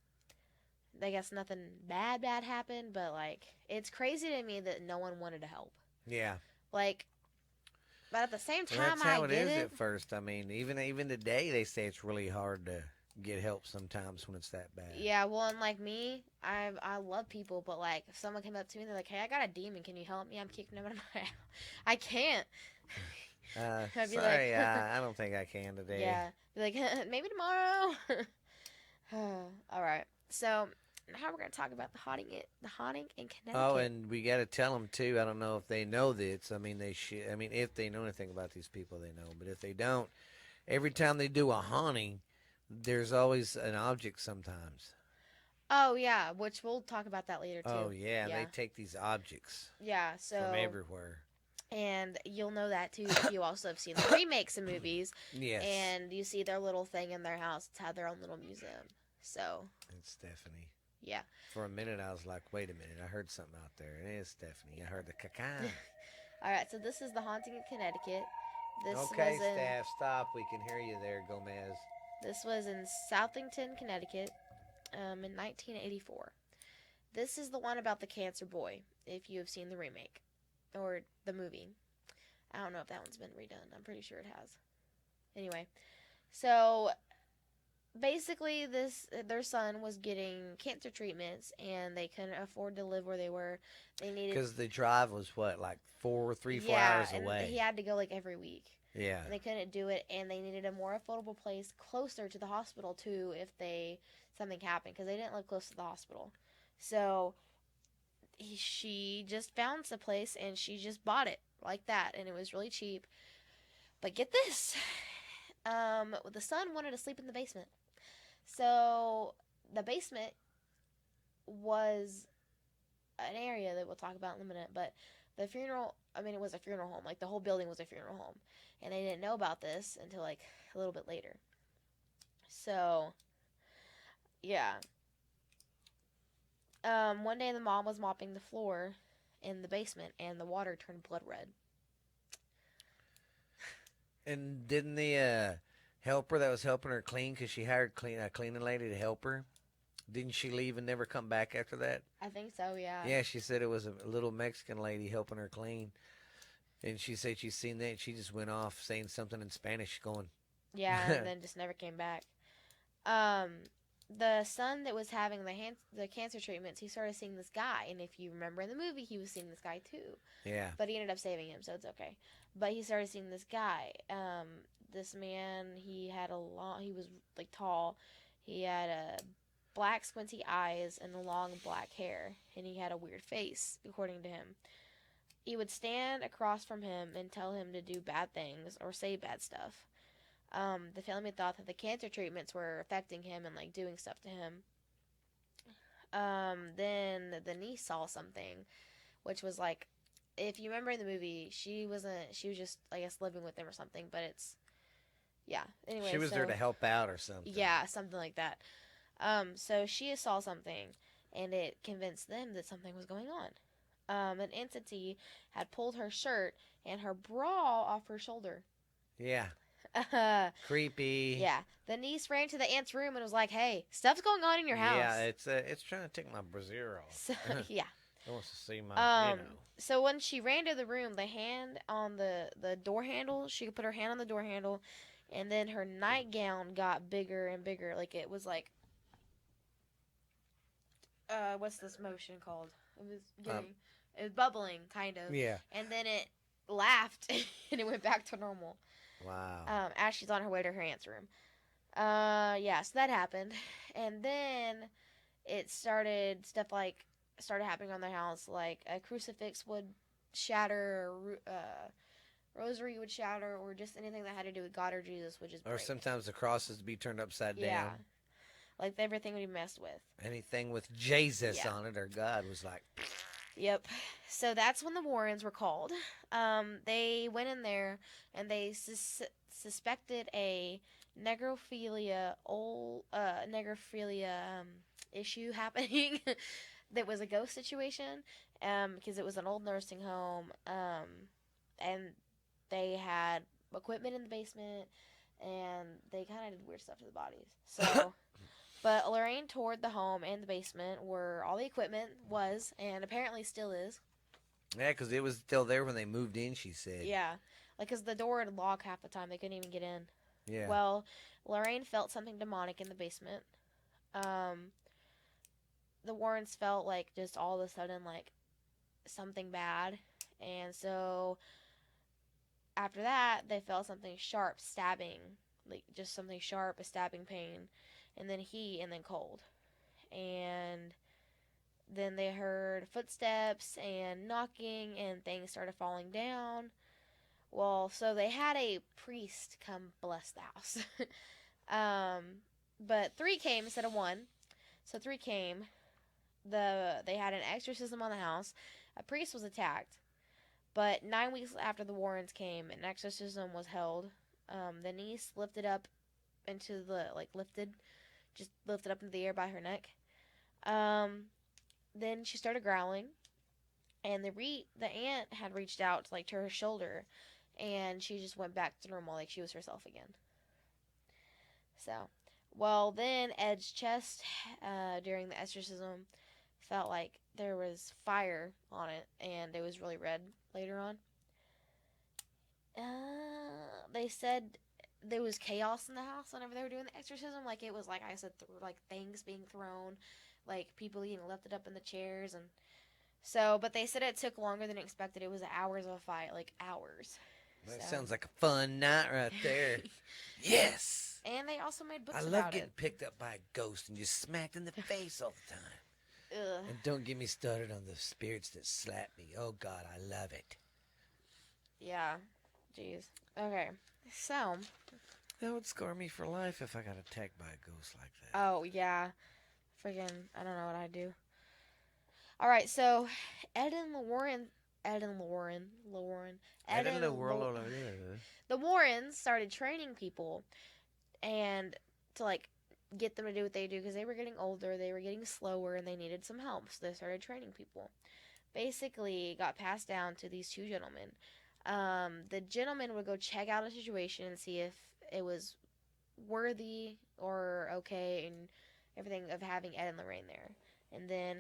I guess nothing bad happened, but like it's crazy to me that no one wanted to help. Yeah. Like, but at the same Well, time, that's how I it get is it. at first. I mean, even today they say it's really hard to get help sometimes when it's that bad. Yeah, well, and like me, I love people, but like if someone came up to me, they're like, "Hey, I got a demon. Can you help me? I'm kicking them out of my house." I can't. I'd be Sorry, like, I don't think I can today. yeah, be like maybe tomorrow. All right, so now we're gonna talk about the haunting in Connecticut. Oh, and we got to tell them too. I don't know if they know this. I mean, they should. I mean, if they know anything about these people, they know. But if they don't, every time they do a haunting, there's always an object sometimes. Oh yeah, which we'll talk about that later too. Oh yeah, and they take these objects yeah, so from everywhere. And you'll know that too if you also have seen the remakes of movies. Yes. And you see their little thing in their house. It's had their own little museum. So. It's Stephanie. Yeah. For a minute, I was like, wait a minute, I heard something out there. It is Stephanie. I heard the caca. All right, so this is the haunting in Connecticut. Okay, staff, stop. We can hear you there, Gomez. This was in Southington, Connecticut, in 1984. This is the one about the cancer boy, if you have seen the remake. Or the movie. I don't know if that one's been redone. I'm pretty sure it has. Anyway, so basically their son was getting cancer treatments and they couldn't afford to live where they were. They needed because the drive was what, like 4 hours away. He had to go like every week. Yeah. And they couldn't do it, and they needed a more affordable place closer to the hospital too if something happened, because they didn't live close to the hospital. So she just found the place and she just bought it like that, and it was really cheap. But get this, the son wanted to sleep in the basement, so the basement was an area that we'll talk about in a minute. But the funeral, I mean, it was a funeral home. Like, the whole building was a funeral home. And they didn't know about this until, like, a little bit later. So, yeah. One day the mom was mopping the floor in the basement, and the water turned blood red. And didn't the helper that was helping her clean, because she hired a cleaning lady to help her, didn't she leave and never come back after that? I think so, yeah. Yeah, she said it was a little Mexican lady helping her clean. And she said she's seen that, and she just went off saying something in Spanish, going. Yeah, and then just never came back. Um, the son that was having the cancer treatments, he started seeing this guy, and if you remember in the movie, he was seeing this guy too. Yeah. But he ended up saving him, so it's okay. But he started seeing this guy. This man, he was like tall. He had black squinty eyes and long black hair, and he had a weird face, according to him. He would stand across from him and tell him to do bad things or say bad stuff. The family thought that the cancer treatments were affecting him and like doing stuff to him. Then the niece saw something, which was like, if you remember in the movie, she was just, I guess, living with him or something. But yeah. Anyway, she was there to help out or something. Yeah, something like that. So she saw something, and it convinced them that something was going on. An entity had pulled her shirt and her bra off her shoulder. Yeah. Creepy. Yeah. The niece ran to the aunt's room and was like, "Hey, stuff's going on in your house." Yeah, it's trying to take my brassiere off. So, yeah. It wants to see my, So when she ran to the room, the hand on the door handle, she could put her hand on the door handle, and then her nightgown got bigger and bigger. Like, it was like, what's this motion called? It was bubbling, kind of. Yeah. And then it laughed, and it went back to normal. Wow. As she's on her way to her aunt's room. Yeah, so that happened. And then stuff started happening on their house. Like, a crucifix would shatter, rosary would shatter, or just anything that had to do with God or Jesus would just break. Or sometimes the crosses would be turned upside down. Yeah. Like, everything would be messed with. Anything with Jesus on it or God was like... Yep. So that's when the Warrens were called. They went in there and they suspected a necrophilia issue happening. That was a ghost situation, because it was an old nursing home, and they had equipment in the basement, and they kind of did weird stuff to the bodies. So... But Lorraine toured the home and the basement where all the equipment was, and apparently still is. Yeah, because it was still there when they moved in, she said. Yeah. Like, because the door would lock half the time. They couldn't even get in. Yeah. Well, Lorraine felt something demonic in the basement. The Warrens felt like just all of a sudden, like, something bad. And so, after that, they felt something sharp, stabbing. Like, just something sharp, a stabbing pain. And then heat, and then cold. And then they heard footsteps and knocking, and things started falling down. Well, so they had a priest come bless the house. But 3 came instead of 1. So 3 came. They had an exorcism on the house. A priest was attacked. But 9 weeks after the Warrens came, an exorcism was held. The niece lifted up into the, like, lifted up into the air by her neck. Then she started growling, and the aunt had reached out to, like, to her shoulder, and she just went back to normal, like she was herself again. So, well, then Ed's chest, during the exorcism, felt like there was fire on it, and it was really red later on. They said there was chaos in the house whenever they were doing the exorcism. Like, it was, like I said, like, things being thrown, like, people getting lifted up in the chairs, and so, but they said it took longer than expected. It was hours of a fight, like, hours. That sounds like a fun night right there. Yes! And they also made books about it. I love getting picked up by a ghost and just smacked in the face all the time. Ugh. And don't get me started on the spirits that slap me. Oh, God, I love it. Yeah. Jeez. Okay. So. That would scar me for life if I got attacked by a ghost like that. Oh, yeah. Friggin', I don't know what I'd do. All right, so Ed and Lauren, Ed and Lauren, Lauren, I Ed don't and know. the Warrens started training people and to like get them to do what they do because they were getting older, they were getting slower, and they needed some help. So they started training people. Basically, it got passed down to these two gentlemen. The gentleman would go check out a situation and see if it was worthy or okay and everything of having Ed and Lorraine there, and then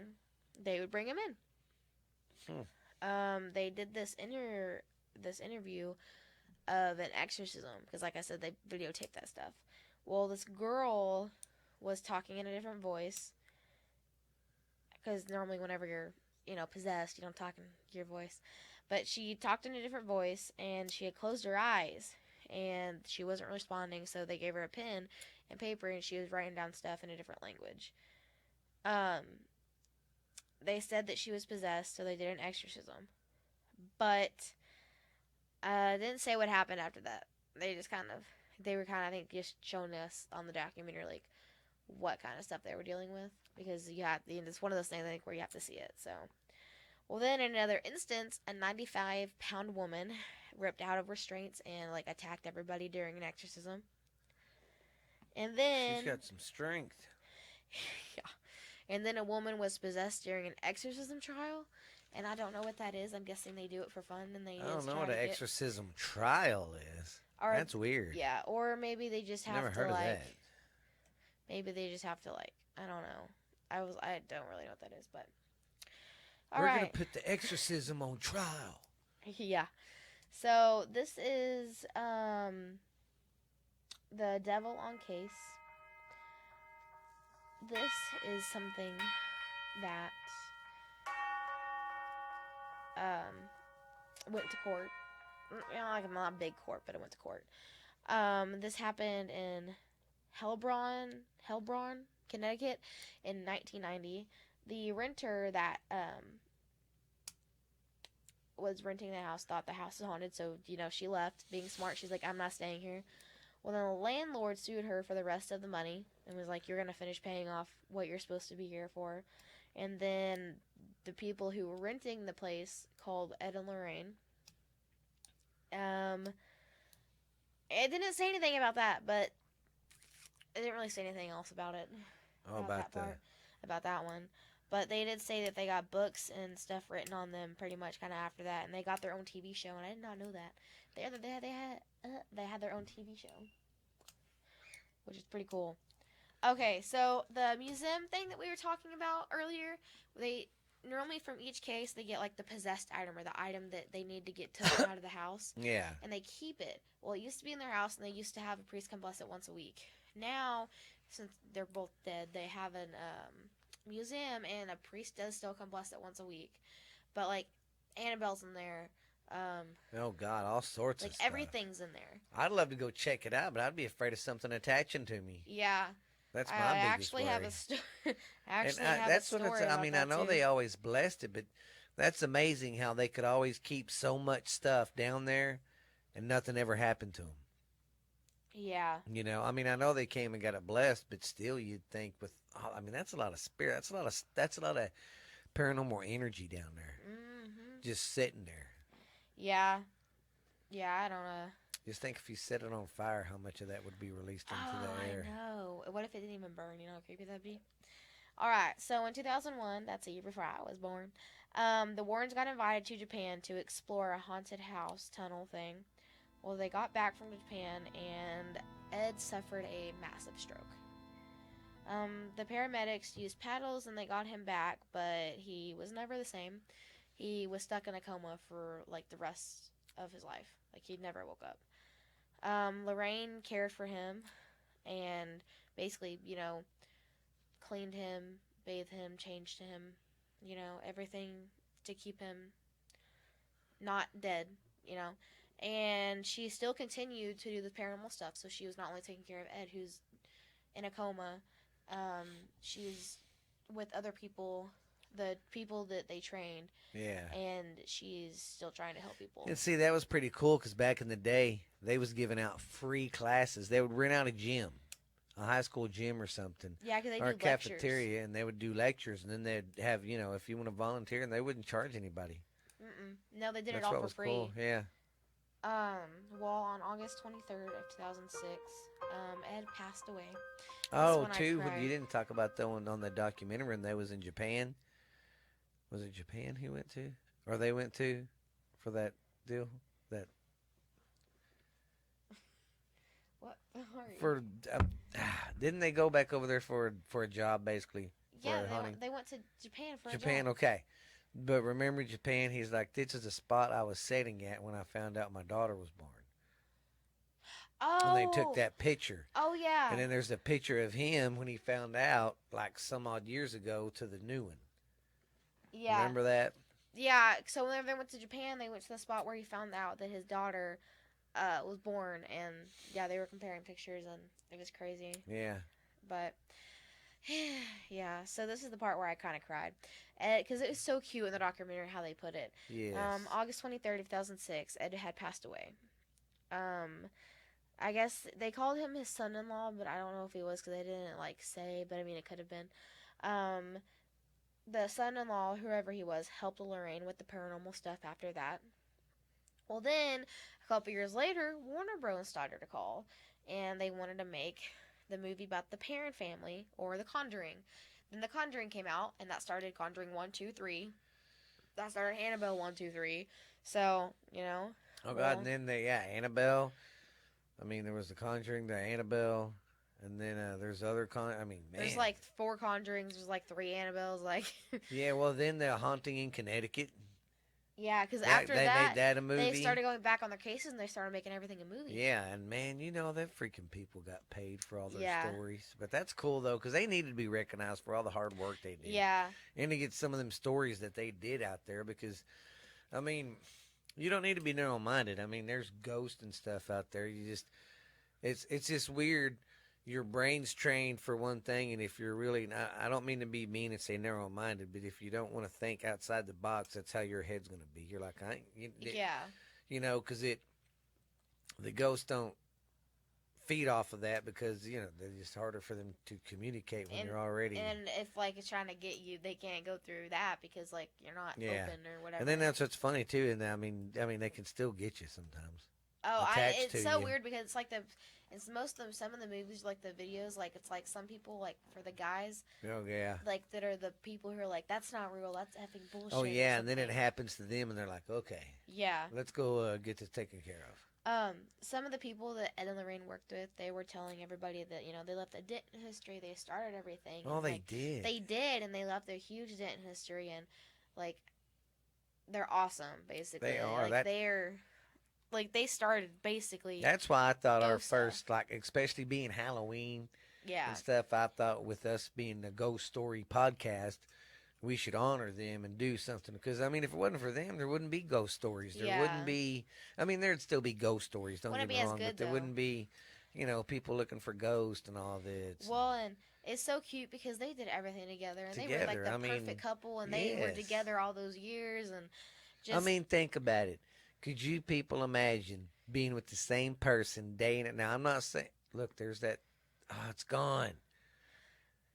they would bring him in. Hmm. They did this interview of an exorcism because, like I said, they videotaped that stuff. Well, this girl was talking in a different voice because normally, whenever you're possessed, you don't talk in your voice. But she talked in a different voice, and she had closed her eyes, and she wasn't responding. So they gave her a pen and paper, and she was writing down stuff in a different language. Um, they said that she was possessed, so they did an exorcism, but didn't say what happened after that. They just they were kind of, I think, just showing us on the documentary like what kind of stuff they were dealing with because it's one of those things I think where you have to see it. So, well, then in another instance, a 95-pound woman ripped out of restraints and like attacked everybody during an exorcism. And She's then, got some strength. yeah, and then a woman was possessed during an exorcism trial. And I don't know what that is. I'm guessing they do it for fun and they I don't just know try what to an get. exorcism trial is. Or That's weird. yeah, or maybe they just Never have to heard of like. that. Maybe they just have to like. I don't know. I don't really know what that is, but all We're gonna right. put the exorcism on trial. Yeah. So this is the devil on case. This is something that went to court. Like not a big court, but it went to court. This happened in Helbron, Connecticut, in 1990. The renter that was renting the house thought the house was haunted, so she left. Being smart, she's like, "I'm not staying here." Well, then the landlord sued her for the rest of the money and was like, "You're gonna finish paying off what you're supposed to be here for." And then the people who were renting the place called Ed and Lorraine. It didn't say anything about that, but it didn't really say anything else about it. Oh, About that part, about that one. But they did say that they got books and stuff written on them pretty much kind of after that, and they got their own TV show, and I did not know that. They had their own TV show, which is pretty cool. Okay, so the museum thing that we were talking about earlier, they normally from each case they get like the possessed item or the item that they need to get taken out of the house, Yeah. and they keep it. Well, it used to be in their house, and they used to have a priest come bless it once a week. Now, since they're both dead, they have an museum, and a priest does still come bless it once a week. But like Annabelle's in there. Oh God, all sorts Like of stuff. everything's in there. I'd love to go check it out, but I'd be afraid of something attaching to me. Yeah. That's I my biggest actually worry. have a story. And That's that's what it's. story I about mean, I that know too. they always blessed it, but that's amazing how they could always keep so much stuff down there, and nothing ever happened to them. Yeah. I mean, I know they came and got it blessed, but still, you'd think with. I mean, that's a lot of spirit. That's a lot of paranormal energy down there, Mhm. just sitting there. Yeah. Yeah. I don't know. Just think if you set it on fire, how much of that would be released into Oh, the I air. know. What if it didn't even burn? You know how creepy that'd be. All right. So in 2001, that's a year before I was born, the Warrens got invited to Japan to explore a haunted house tunnel thing. Well, they got back from Japan, and Ed suffered a massive stroke. The paramedics used paddles and they got him back, but he was never the same. He was stuck in a coma for like the rest of his life. Like he never woke up. Lorraine cared for him and basically, cleaned him, bathed him, changed him, everything to keep him not dead, you know. And she still continued to do the paranormal stuff. So she was not only taking care of Ed, who's in a coma, she's with other people, the people that they trained, Yeah. and she's still trying to help people. And see, that was pretty cool because back in the day, they was giving out free classes. They would rent out a gym, a high school gym or something, Yeah, because they or a do lectures. cafeteria, and they would do lectures, and then they'd have, if you want to volunteer, and they wouldn't charge anybody. Mm-mm. No, they did it That's all what for was cool. free. Yeah. Well, on August 23rd of 2006, Ed passed away. This is Oh, when I too. You cried. didn't talk about that one on the documentary, and they was in Japan. Was it Japan he went to, or they went to, for that deal? That What? Sorry. for didn't they go back over there for a job basically Yeah, for hunting? they went to Japan for a Japan, job. okay. But remember Japan? He's like, this is the spot I was sitting at when I found out my daughter was born. And they took Oh, that picture. oh yeah, And then there's a picture of him when he found out, like some odd years ago, to the new one. yeah, Remember that? yeah. So whenever they went to Japan, they went to the spot where he found out that his daughter was born, and yeah, they were comparing pictures, and it was crazy. Yeah. But yeah, so this is the part where I kind of cried, because it was so cute in the documentary how they put it. Yes. August 23rd, 2006, Ed had passed away. I guess they called him his son-in-law, but I don't know if he was because they didn't like say. But I mean, it could have been. The son-in-law, whoever he was, helped Lorraine with the paranormal stuff after that. Well, then a couple years later, Warner Bros. Started to call, and they wanted to make the movie about the Perron family or The Conjuring. Then The Conjuring came out, and that started Conjuring 1, 2, 3. That started Annabelle 1, 2, 3. So Oh God! well, And then Annabelle. I mean, there was the Conjuring, the Annabelle, and then there's other I mean, man. there's like 4 Conjurings. There's like 3 Annabelles. Like Yeah. Well, then the Haunting in Connecticut. yeah, because after They that, made that a movie. they started going back on their cases and they started making everything a movie. Yeah, and man, that freaking people got paid for all their Yeah. stories. But that's cool though, because they needed to be recognized for all the hard work they did. Yeah. And to get some of them stories that they did out there, because, I mean, you don't need to be narrow-minded. I mean, there's ghosts and stuff out there. It's just weird. Your brain's trained for one thing, and if you're really, I don't mean to be mean and say narrow-minded, but if you don't want to think outside the box, that's how your head's going to be. You're like, Yeah. because the ghosts don't feed off of that because they're just harder for them to communicate when you're already. And if like it's trying to get you, they can't go through that because like you're not open or whatever. And then that's what's funny too. And I mean, they can still get you sometimes. Oh, attached it's to so you. weird because it's like it's most of them. Some of the movies, like the videos, like it's like some people, like for the guys, Oh yeah. like that are the people who are like, that's not real, that's effing bullshit. Oh or yeah, and then it something. happens to them, and they're like, okay, Yeah. let's go get this taken care of. Some of the people that Ed and Lorraine worked with, they were telling everybody that they left a dent in history. They started everything. Oh, and, they like, did. They did, and they left a huge dent in history, and like they're awesome. Basically, They are. Like they're like they started basically. That's why I thought our ghost stuff. first, like, especially being Halloween Yeah. and stuff, I thought with us being the ghost story podcast, we should honor them and do something. Because, I mean, if it wasn't for them, there wouldn't be ghost stories. There Yeah. wouldn't be, I mean, there'd still be ghost stories, don't Wouldn't get be me as wrong, good, but there though. wouldn't be, people looking for ghosts and all this. Well, and it's so cute because they did everything together, and they were like Together, the I mean, perfect couple, and they were yes. together all those years, and just. I mean, think about it. Could you people imagine being with the same person day and now? I'm not saying. Look, there's that. Oh, it's gone.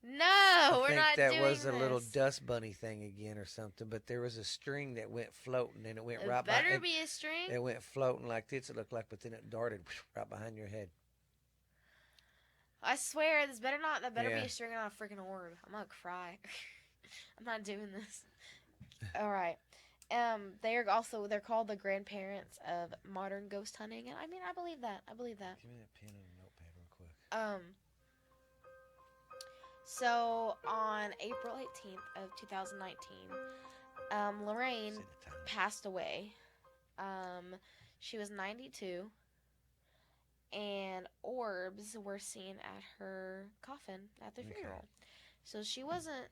No, we're not that doing was a little this. dust bunny thing again or something. But there was a string that went floating, and it went It right better behind. be a string. It went floating like this. It looked like, but then it darted right behind your head. I swear, this better not. That better Yeah. be a string and not a freaking orb. I'm gonna cry. I'm not doing this. All right. They're called the grandparents of modern ghost hunting, and I mean I believe that. I believe that. Give me that pen and a notepad real quick. So on April 18th of 2019, Lorraine See the time. passed away. She was 92, and orbs were seen at her coffin at the Okay. funeral. So she wasn't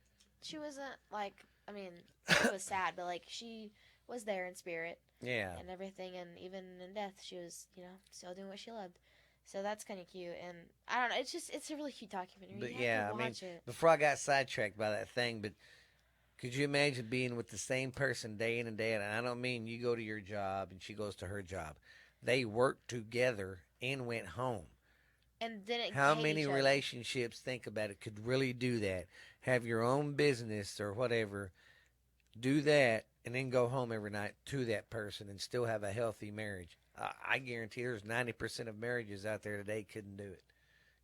like, I mean, it was sad, but like she was there in spirit Yeah. and everything, and even in death, she was, still doing what she loved. So that's kind of cute, and I don't know, it's a really cute documentary. But You have yeah, to I mean, watch it. before I got sidetracked by that thing, but could you imagine being with the same person day in and day out? And I don't mean you go to your job and she goes to her job. They worked together and went home. and didn't How hate many each other. relationships, think about it, could really do that? Have your own business or whatever, do that, and then go home every night to that person and still have a healthy marriage. I guarantee there's 90% of marriages out there today couldn't do it.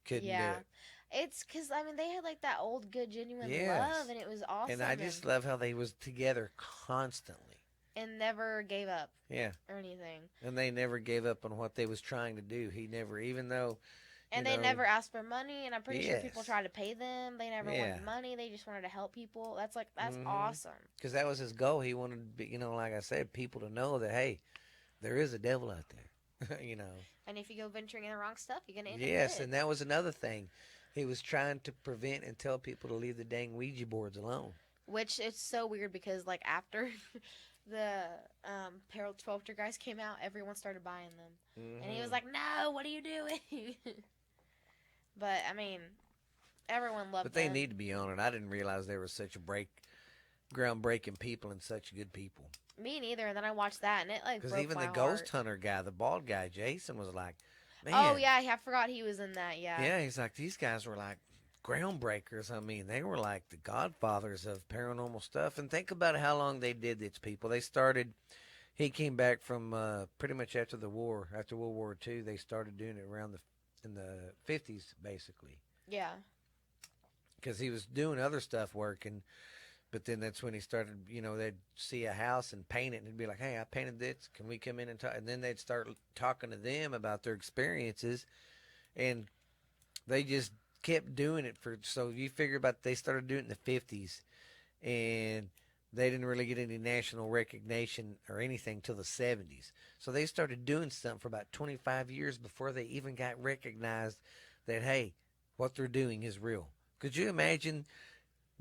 Couldn't do Yeah. it. It's because, I mean, they had like that old, good, genuine love, Yes. and it was And I awesome, just love how they was together constantly. and never gave up Yeah. or anything. And they never gave up on what they was trying to do. He never, even though, you And they know, never asked for money, and I'm pretty sure people yes. tried to pay them. They never Yeah. wanted money. They just wanted to help people. That's like, that's Mm-hmm. awesome. Because that was his goal. He wanted, to be, like I said, people to know that, hey, there is a devil out there. And if you go venturing in the wrong stuff, you're gonna end up Yes, dead. and that was another thing. He was trying to prevent and tell people to leave the dang Ouija boards alone. Which it's so weird because like after the poltergeist came out, everyone started buying them, and he was Mm-hmm. like, "No, what are you doing?" But I mean, everyone But loved they them. need to be on it. I didn't realize they were such a groundbreaking people and such good people. Me neither. And then I watched that, and it like Because broke even my the ghost heart. hunter guy, the bald guy, Jason, was like, Oh man, yeah, I forgot he was in that. Yeah. yeah, he's like, these guys were like groundbreakers. I mean, they were like the godfathers of paranormal stuff. And think about how long they did this, people. They started, he came back from pretty much after the war, after World War II. They started doing it around in the 50s, basically. Yeah. Because he was doing other stuff working. But then that's when he started, they'd see a house and paint it, and he'd be like, hey, I painted this. Can we come in and talk? And then they'd start talking to them about their experiences. And they just kept doing it so you figure about they started doing it in the 50s. And they didn't really get any national recognition or anything till the 70s. So they started doing something for about 25 years before they even got recognized that, hey, what they're doing is real. Could you imagine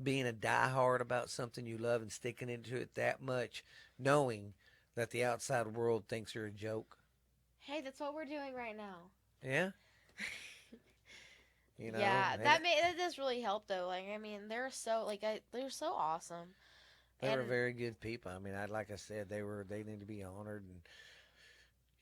being a diehard about something you love and sticking into it that much, knowing that the outside world thinks you're a joke? Hey, that's what we're doing right now. Yeah, Yeah, and that does really help though. Like I mean, they're so awesome, they and were very good people. I mean, like I said, they need to be honored, and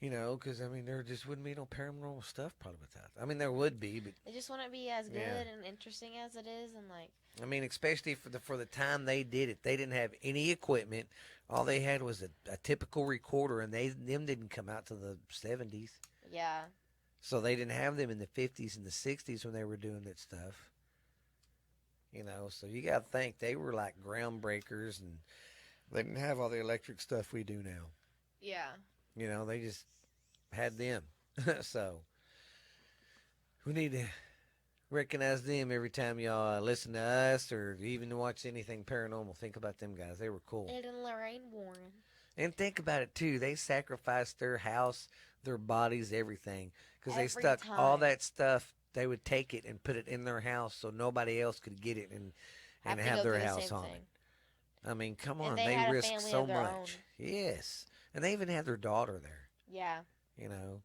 because I mean, there just wouldn't be no paranormal stuff probably without. I mean, there would be, but they just wouldn't be as yeah. good and interesting as it is, and like I mean, especially for the time they did it, they didn't have any equipment. All they had was a typical recorder, and them didn't come out to the 70s. yeah, So they didn't have them in the 50s and the 60s when they were doing that stuff. So you got to think they were like groundbreakers, and they didn't have all the electric stuff we do now. yeah. They just had them. So we need to recognize them every time y'all listen to us or even watch anything paranormal. Think about them guys. They were cool. Ed and Lorraine Warren. And think about it too. They sacrificed their house, their bodies, everything, because they Every stuck all time. that stuff. They would take it and put it in their house so nobody else could get it and Have to have go their through the house same on thing. it. I mean, come And on. they They had a risked family so of their own. much. Yes. And they even had their daughter there. Yeah. You know.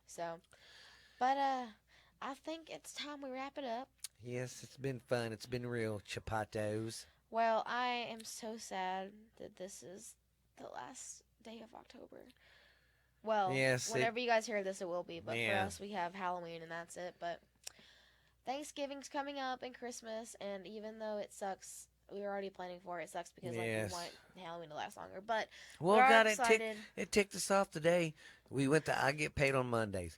So, but I think it's time we wrap it up. Yes, it's been fun. It's been real, chapatos. Well, I am so sad that this is the last day of October. Well, Yes, whenever you guys hear this, it will be. But for yeah. us, we have Halloween, and that's it. But Thanksgiving's coming up and Christmas, and even though it sucks, we were already planning for it. It sucks because like Yes. we want Halloween to last longer. But Well, we are God, excited. it ticked us off today. I get paid on Mondays.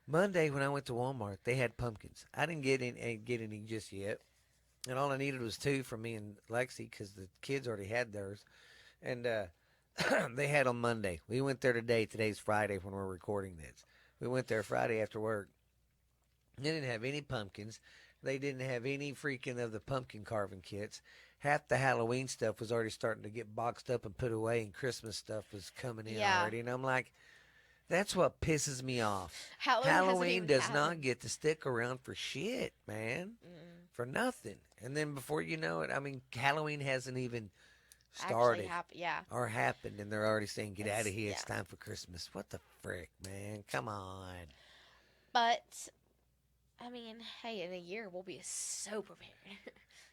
Monday when I went to Walmart, they had pumpkins. I didn't get any just yet, and all I needed was two from me and Lexi because the kids already had theirs, and they had on Monday. We went there today. Today's Friday when we're recording this. We went there Friday after work. They didn't have any pumpkins. They didn't have any freaking of the pumpkin carving kits. Half the Halloween stuff was already starting to get boxed up and put away, and Christmas stuff was coming in Yeah. already. And I'm like, that's what pisses me off. Halloween hasn't even Does happened. not get to stick around for shit, man. Mm. For nothing. And then before you know it, I mean, Halloween hasn't even Actually started yeah. or happened, and they're already saying, get out of here. It's Yeah. time for Christmas. What the frick, man? Come on. But I mean, hey, in a year we'll be so prepared.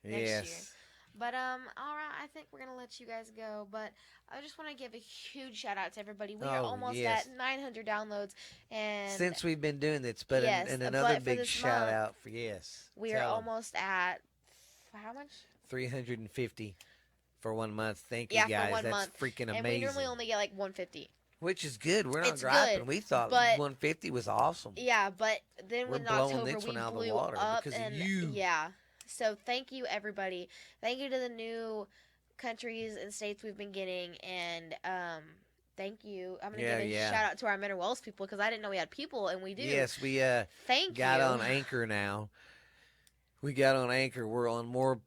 Next year. Yes. But all right, I think we're gonna let you guys go. But I just want to give a huge shout out to everybody. We are Oh, almost at yes. 900 downloads, and Since we've been doing this, but yes, and another but for big this shout month, out for, yes, we are tell them, almost at how much? 350 for 1 month. Thank you Yeah, for guys. one That's month, freaking and we normally amazing. only get like 150. Which is good. We're not It's good, griping. We thought but 150 was awesome. yeah, but then We're in blowing October this one we out of the blew water up, because of and you. yeah. So thank you everybody. Thank you to the new countries and states we've been getting, and thank you. I'm gonna give a Yeah. shout out to our Men Wells people because I didn't know we had people, and we do. Yes, we Thank got you. on Anchor now. We got on Anchor. We're on more.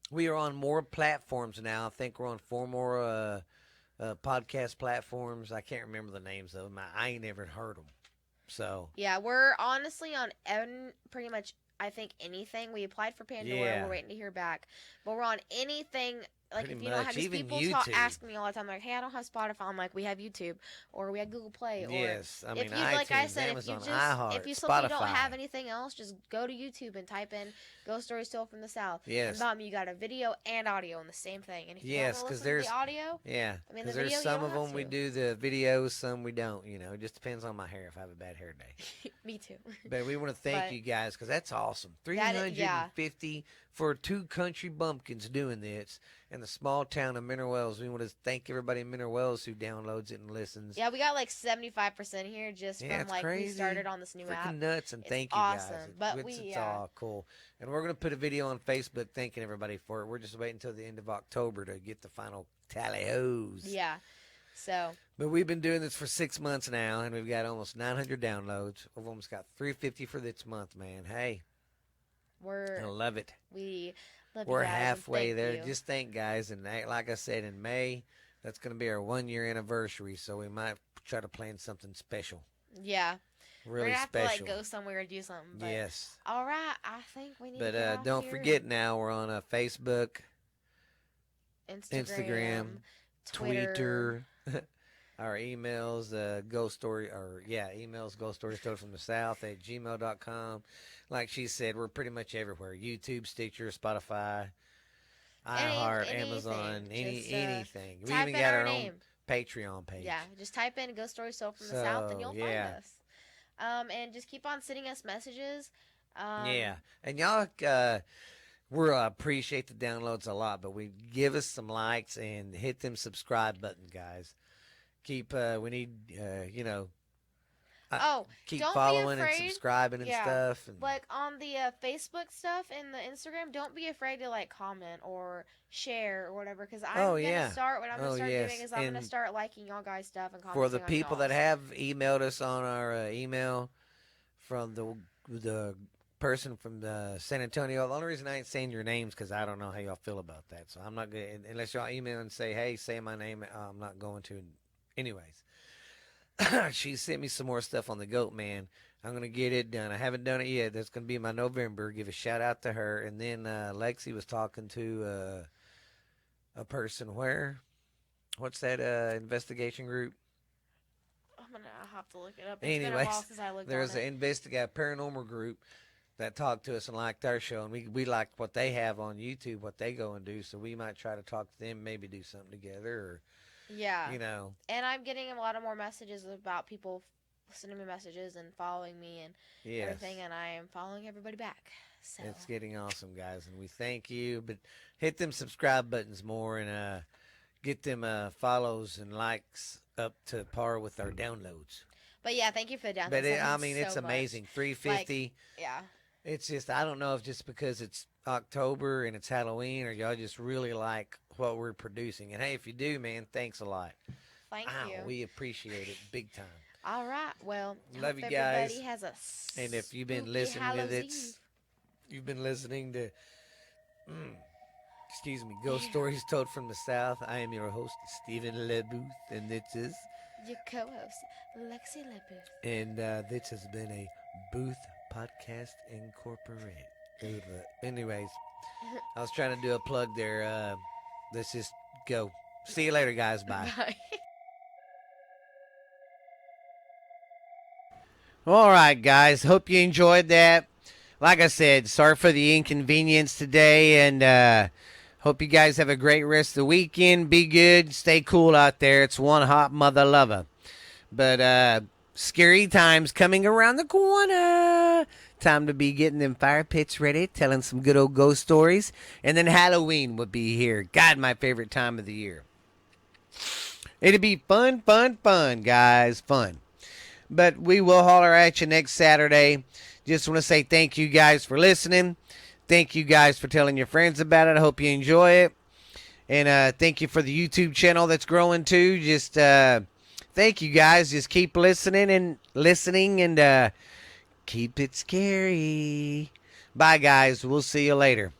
We are on more platforms now. I think we're on 4 more podcast platforms. I can't remember the names of them. I ain't never heard them. So Yeah, we're honestly on pretty much. I think anything. We applied for Pandora. yeah, We're waiting to hear back, but we're on anything. Like pretty if you don't have, much. because Even people YouTube. ask me all the time, like, "Hey, I don't have Spotify." I'm like, "We have YouTube, or we have Google Play, or Yes, I if mean you like I iTunes, said, Amazon, if iHeart, you simply don't Spotify. have anything else, just go to YouTube and type in "Ghost Stories Told from the South." Yes. And you got a video and audio in the same thing. And if you Yes, don't want because to listen to there's the audio, yeah, I mean the because there's video, you some don't of have them we to. do the videos, some we don't. You know, it just depends on my hair if I have a bad hair day. Me too. But we want to thank But you guys because that's awesome. that yeah. 350 for 2 country bumpkins doing this in the small town of Mineral Wells. We want to thank everybody in Mineral Wells who downloads it and listens. Yeah, we got like 75% here just Yeah, from it's like crazy. we started on this new app. Freaking nuts, and It's thank you awesome, guys. but It's all cool. And we're going to put a video on Facebook thanking everybody for it. We're just waiting until the end of October to get the final tally-hos. Yeah, so. But we've been doing this for 6 months now, and we've got almost 900 downloads. We've almost got 350 for this month, man. Hey, I love it. We love We're you guys, halfway and there. thank you. Just thank guys, and like I said, in May, that's going to be our 1 year anniversary, so we might try to plan something special. Yeah. Really we're gonna have special. to like go somewhere and do something. But, yes. All right, I think we need. But to get don't forget now we're on Facebook, Instagram, Twitter. Our emails, ghost story, or emails, ghost stories told from the south at gmail.com. Like she said, we're pretty much everywhere: YouTube, Stitcher, Spotify, iHeart, Amazon, anything. We even got our own Patreon page. Yeah, just type in "Ghost Stories Told from the South" and you'll find us. And just keep on sending us messages. And y'all, we appreciate the downloads a lot, but we give us some likes and hit them subscribe button, guys. Keep we need keep following and subscribing and stuff, and like on the Facebook stuff and the Instagram, don't be afraid to like comment or share or whatever, because I'm gonna start what I'm gonna start doing is I'm gonna start liking y'all guys stuff and commenting for the people that have emailed us on our email from the person from the San Antonio. The only reason I ain't saying your names because I don't know how y'all feel about that, so I'm not gonna, unless y'all email and say, hey, say my name, I'm not going to. Anyways, she sent me some more stuff on the goat man. I'm going to get it done. I haven't done it yet. That's going to be my November. Give a shout out to her. And then Lexi was talking to a person where? What's that investigation group? I'll have to look it up. Anyways, it's been a while since I looked there's on an paranormal group that talked to us and liked our show. And we liked what they have on YouTube, what they go and do. So we might try to talk to them, maybe do something together, or yeah, and I'm getting a lot of more messages about people sending me messages and following me and everything, and I am following everybody back. So it's getting awesome, guys, and we thank you. But hit them subscribe buttons more and get them follows and likes up to par with our downloads. But yeah, thank you for the downloads. But it's amazing. 350. Yeah. It's just, I don't know if just because it's October and it's Halloween, or y'all just really like what we're producing. And hey, if you do, man, thanks a lot. Thank you. We appreciate it big time. All right. Well, love you guys. Everybody has a and if you've been listening to this, you've been listening to, Ghost Stories Told from the South. I am your host, Stephen LeBooth, and this is your co-host, Lexi LeBooth. And this has been a Booth Podcast Incorporated. Anyways, I was trying to do a plug there. Let's just go. See you later, guys. Bye. Bye. All right, guys. Hope you enjoyed that. like I said, sorry for the inconvenience today, and hope you guys have a great rest of the weekend. Be good, stay cool out there. It's one hot mother lover. But scary times coming around the corner. Time to be getting them fire pits ready, telling some good old ghost stories. And then Halloween will be here. God, my favorite time of the year. It'll be fun, fun, fun, guys. Fun. But we will holler at you next Saturday. Just want to say thank you guys for listening. Thank you guys for telling your friends about it. I hope you enjoy it. And thank you for the YouTube channel that's growing too. Just thank you guys. Just keep listening and keep it scary. Bye, guys. We'll see you later.